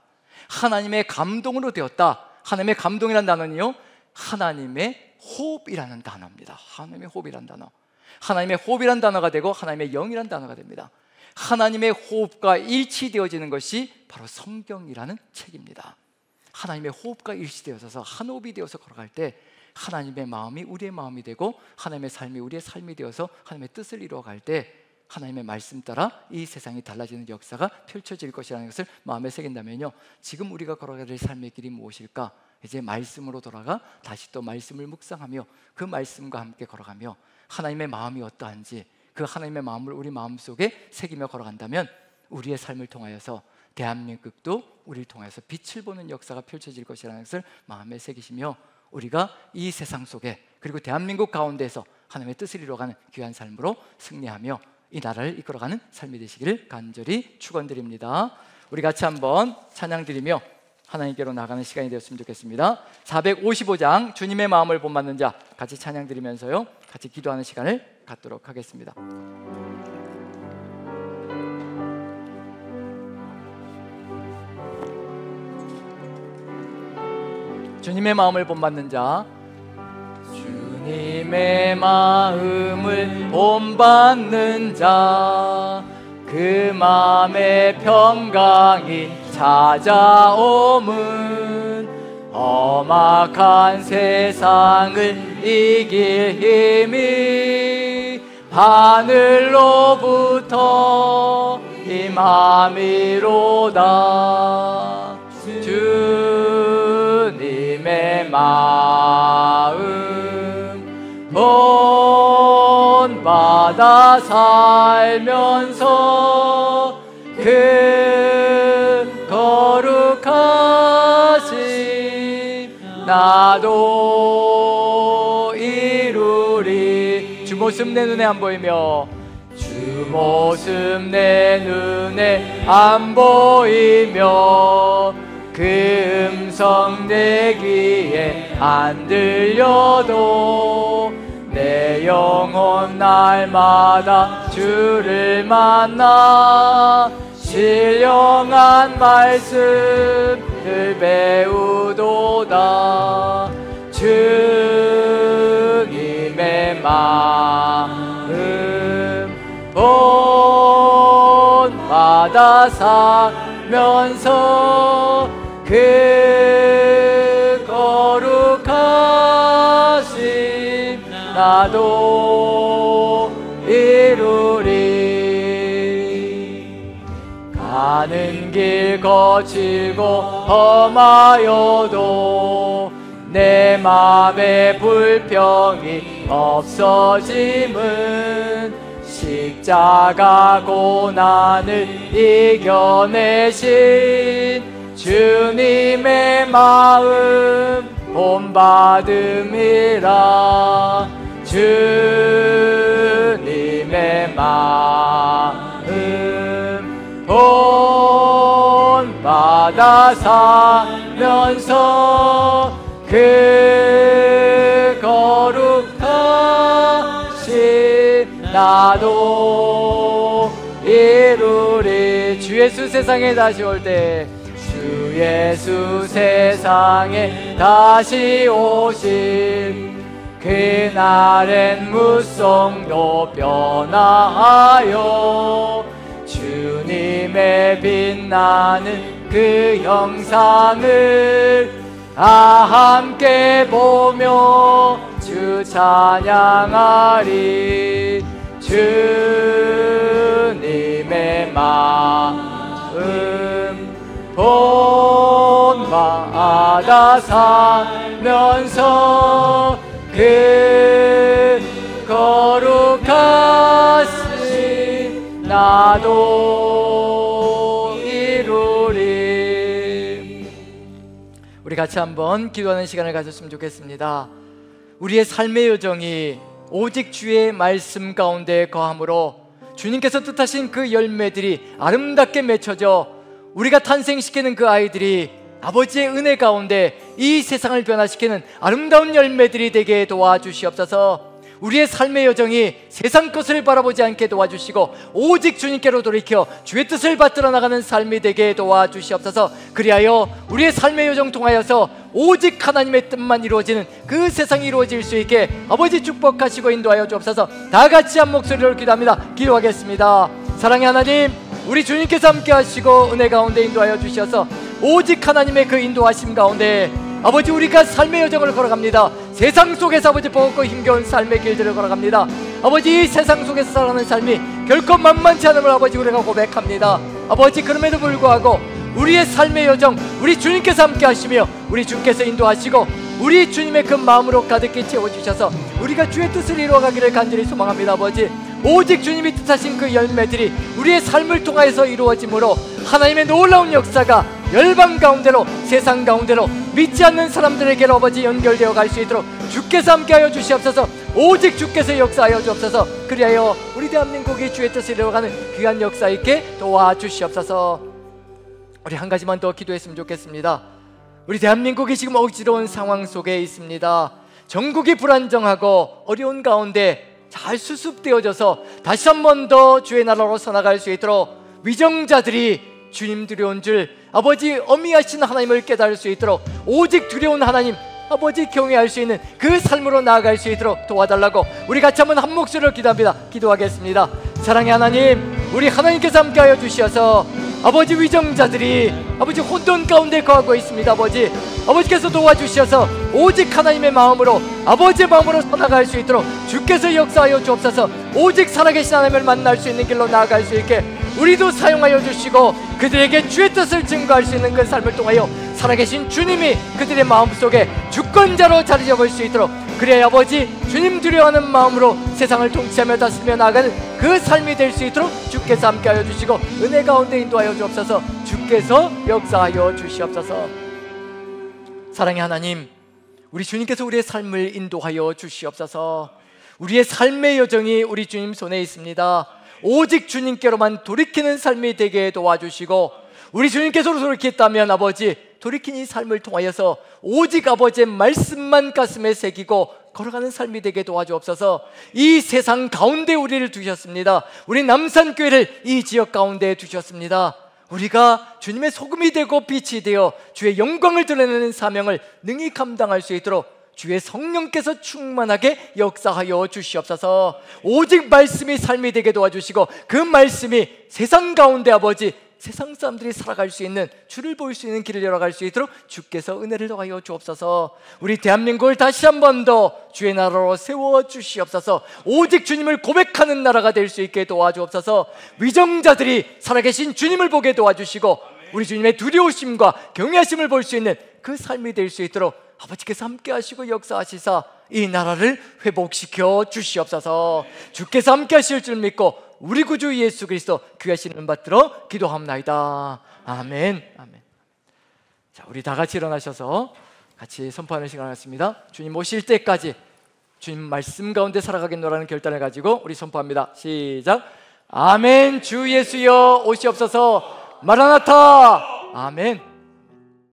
하나님의 감동으로 되었다. 하나님의 감동이라는 단어는요, 하나님의 호흡이라는 단어입니다. 하나님의 호흡이라는 단어, 하나님의 호흡이라는 단어가 되고 하나님의 영이라는 단어가 됩니다. 하나님의 호흡과 일치되어지는 것이 바로 성경이라는 책입니다. 하나님의 호흡과 일치되어서 한 호흡이 되어서 걸어갈 때 하나님의 마음이 우리의 마음이 되고 하나님의 삶이 우리의 삶이 되어서 하나님의 뜻을 이루어갈 때 하나님의 말씀 따라 이 세상이 달라지는 역사가 펼쳐질 것이라는 것을 마음에 새긴다면요, 지금 우리가 걸어가야 될 삶의 길이 무엇일까? 이제 말씀으로 돌아가 다시 또 말씀을 묵상하며 그 말씀과 함께 걸어가며 하나님의 마음이 어떠한지 그 하나님의 마음을 우리 마음속에 새기며 걸어간다면 우리의 삶을 통하여서 대한민국도 우리를 통해서 빛을 보는 역사가 펼쳐질 것이라는 것을 마음에 새기시며 우리가 이 세상 속에 그리고 대한민국 가운데서 하나님의 뜻을 이루어가는 귀한 삶으로 승리하며 이 나라를 이끌어가는 삶이 되시기를 간절히 축원드립니다. 우리 같이 한번 찬양 드리며 하나님께로 나가는 시간이 되었으면 좋겠습니다. 455장 주님의 마음을 본받는 자 같이 찬양 드리면서요, 같이 기도하는 시간을 갖도록 하겠습니다. 주님의 마음을 본받는 자, 주님의 마음을 본받는 자, 그 마음의 평강이 찾아옴은 험악한 세상을 이길 힘이 하늘로부터 임함이로다. 주님의 마음 본받아 살면서 그 거룩하심 나도 이루리. 주 모습 내 눈에 안 보이며 주 모습 내 눈에 안 보이며 그 음성 내 귀에 안 들려도 내 영혼 날마다 주를 만나 신령한 말씀을 배우도다. 주님의 마음 본받아 살면서 그 거룩하심 나도 이루리. 가는 길 거칠고 험하여도 내 맘에 불평이 없어짐은 십자가 고난을 이겨내신 주님의 마음 본받음이라. 주님의 마음 본받아 살면서 그 거룩하신 나도 이루리. 주 예수 세상에 다시 올 때 주 예수 세상에 다시 오실 그날엔 무성도 변화하여 주님의 빛나는 그 형상을 함께 보며 주 찬양하리. 주님의 마음 본받아 살면서 그 거룩하신 나도 이루리. 우리 같이 한번 기도하는 시간을 가졌으면 좋겠습니다. 우리의 삶의 여정이 오직 주의 말씀 가운데 거함으로 주님께서 뜻하신 그 열매들이 아름답게 맺혀져 우리가 탄생시키는 그 아이들이 아버지의 은혜 가운데 이 세상을 변화시키는 아름다운 열매들이 되게 도와주시옵소서. 우리의 삶의 여정이 세상 것을 바라보지 않게 도와주시고 오직 주님께로 돌이켜 주의 뜻을 받들어 나가는 삶이 되게 도와주시옵소서. 그리하여 우리의 삶의 여정 통하여서 오직 하나님의 뜻만 이루어지는 그 세상이 이루어질 수 있게 아버지 축복하시고 인도하여 주옵소서. 다 같이 한 목소리로 기도합니다. 기도하겠습니다. 사랑의 하나님, 우리 주님께서 함께 하시고 은혜 가운데 인도하여 주셔서 오직 하나님의 그 인도하심 가운데 아버지 우리가 삶의 여정을 걸어갑니다. 세상 속에서 아버지 버겁고 힘겨운 삶의 길들을 걸어갑니다. 아버지 이 세상 속에서 살아가는 삶이 결코 만만치 않음을 아버지 우리가 고백합니다. 아버지 그럼에도 불구하고 우리의 삶의 여정 우리 주님께서 함께 하시며 우리 주께서 인도하시고 우리 주님의 그 마음으로 가득히 채워주셔서 우리가 주의 뜻을 이루어가기를 간절히 소망합니다. 아버지 오직 주님이 뜻하신 그 열매들이 우리의 삶을 통하여서 이루어지므로 하나님의 놀라운 역사가 열방 가운데로 세상 가운데로 믿지 않는 사람들에게로 아버지 연결되어 갈 수 있도록 주께서 함께하여 주시옵소서. 오직 주께서 역사하여 주옵소서. 그리하여 우리 대한민국이 주의 뜻을 이루어가는 귀한 역사 있게 도와주시옵소서. 우리 한 가지만 더 기도했으면 좋겠습니다. 우리 대한민국이 지금 어지러운 상황 속에 있습니다. 전국이 불안정하고 어려운 가운데 잘 수습되어져서 다시 한 번 더 주의 나라로 서나갈 수 있도록 위정자들이 주님 두려운 줄 아버지 어미하신 하나님을 깨달을 수 있도록 오직 두려운 하나님 아버지 경외할 수 있는 그 삶으로 나아갈 수 있도록 도와달라고 우리 같이 한번 한 목소리로 기도합니다. 기도하겠습니다. 사랑의 하나님, 우리 하나님께서 함께하여 주셔서 아버지 위정자들이 아버지 혼돈 가운데 거하고 있습니다. 아버지께서 도와주셔서 오직 하나님의 마음으로 아버지의 마음으로 나아갈 수 있도록 주께서 역사하여 주옵소서. 오직 살아계신 하나님을 만날 수 있는 길로 나아갈 수 있게 우리도 사용하여 주시고 그들에게 주의 뜻을 증거할 수 있는 그 삶을 통하여 살아계신 주님이 그들의 마음속에 주권자로 자리 잡을 수 있도록 그래야 아버지 주님 두려워하는 마음으로 세상을 통치하며 다스리며 나아가는 그 삶이 될 수 있도록 주께서 함께하여 주시고 은혜 가운데 인도하여 주옵소서. 주께서 역사하여 주시옵소서. 사랑의 하나님, 우리 주님께서 우리의 삶을 인도하여 주시옵소서. 우리의 삶의 여정이 우리 주님 손에 있습니다. 오직 주님께로만 돌이키는 삶이 되게 도와주시고 우리 주님께서 돌이켰다면 아버지 돌이킨 이 삶을 통하여서 오직 아버지의 말씀만 가슴에 새기고 걸어가는 삶이 되게 도와주옵소서. 이 세상 가운데 우리를 두셨습니다. 우리 남산교회를 이 지역 가운데 두셨습니다. 우리가 주님의 소금이 되고 빛이 되어 주의 영광을 드러내는 사명을 능히 감당할 수 있도록 주의 성령께서 충만하게 역사하여 주시옵소서. 오직 말씀이 삶이 되게 도와주시고 그 말씀이 세상 가운데 아버지 세상 사람들이 살아갈 수 있는 주를 볼 수 있는 길을 열어갈 수 있도록 주께서 은혜를 더하여 주옵소서. 우리 대한민국을 다시 한 번 더 주의 나라로 세워 주시옵소서. 오직 주님을 고백하는 나라가 될 수 있게 도와주옵소서. 위정자들이 살아계신 주님을 보게 도와주시고 우리 주님의 두려우심과 경외하심을 볼 수 있는 그 삶이 될 수 있도록 아버지께서 함께 하시고 역사하시사 이 나라를 회복시켜 주시옵소서. 주께서 함께 하실 줄 믿고 우리 구주 예수 그리스도 귀하신 이름 받들어 기도합나이다. 아멘. 아멘. 자, 우리 다 같이 일어나셔서 같이 선포하는 시간을 갖습니다. 주님 오실 때까지 주님 말씀 가운데 살아가겠노라는 결단을 가지고 우리 선포합니다. 시작. 아멘. 주 예수여 오시옵소서. 마라나타. 아멘.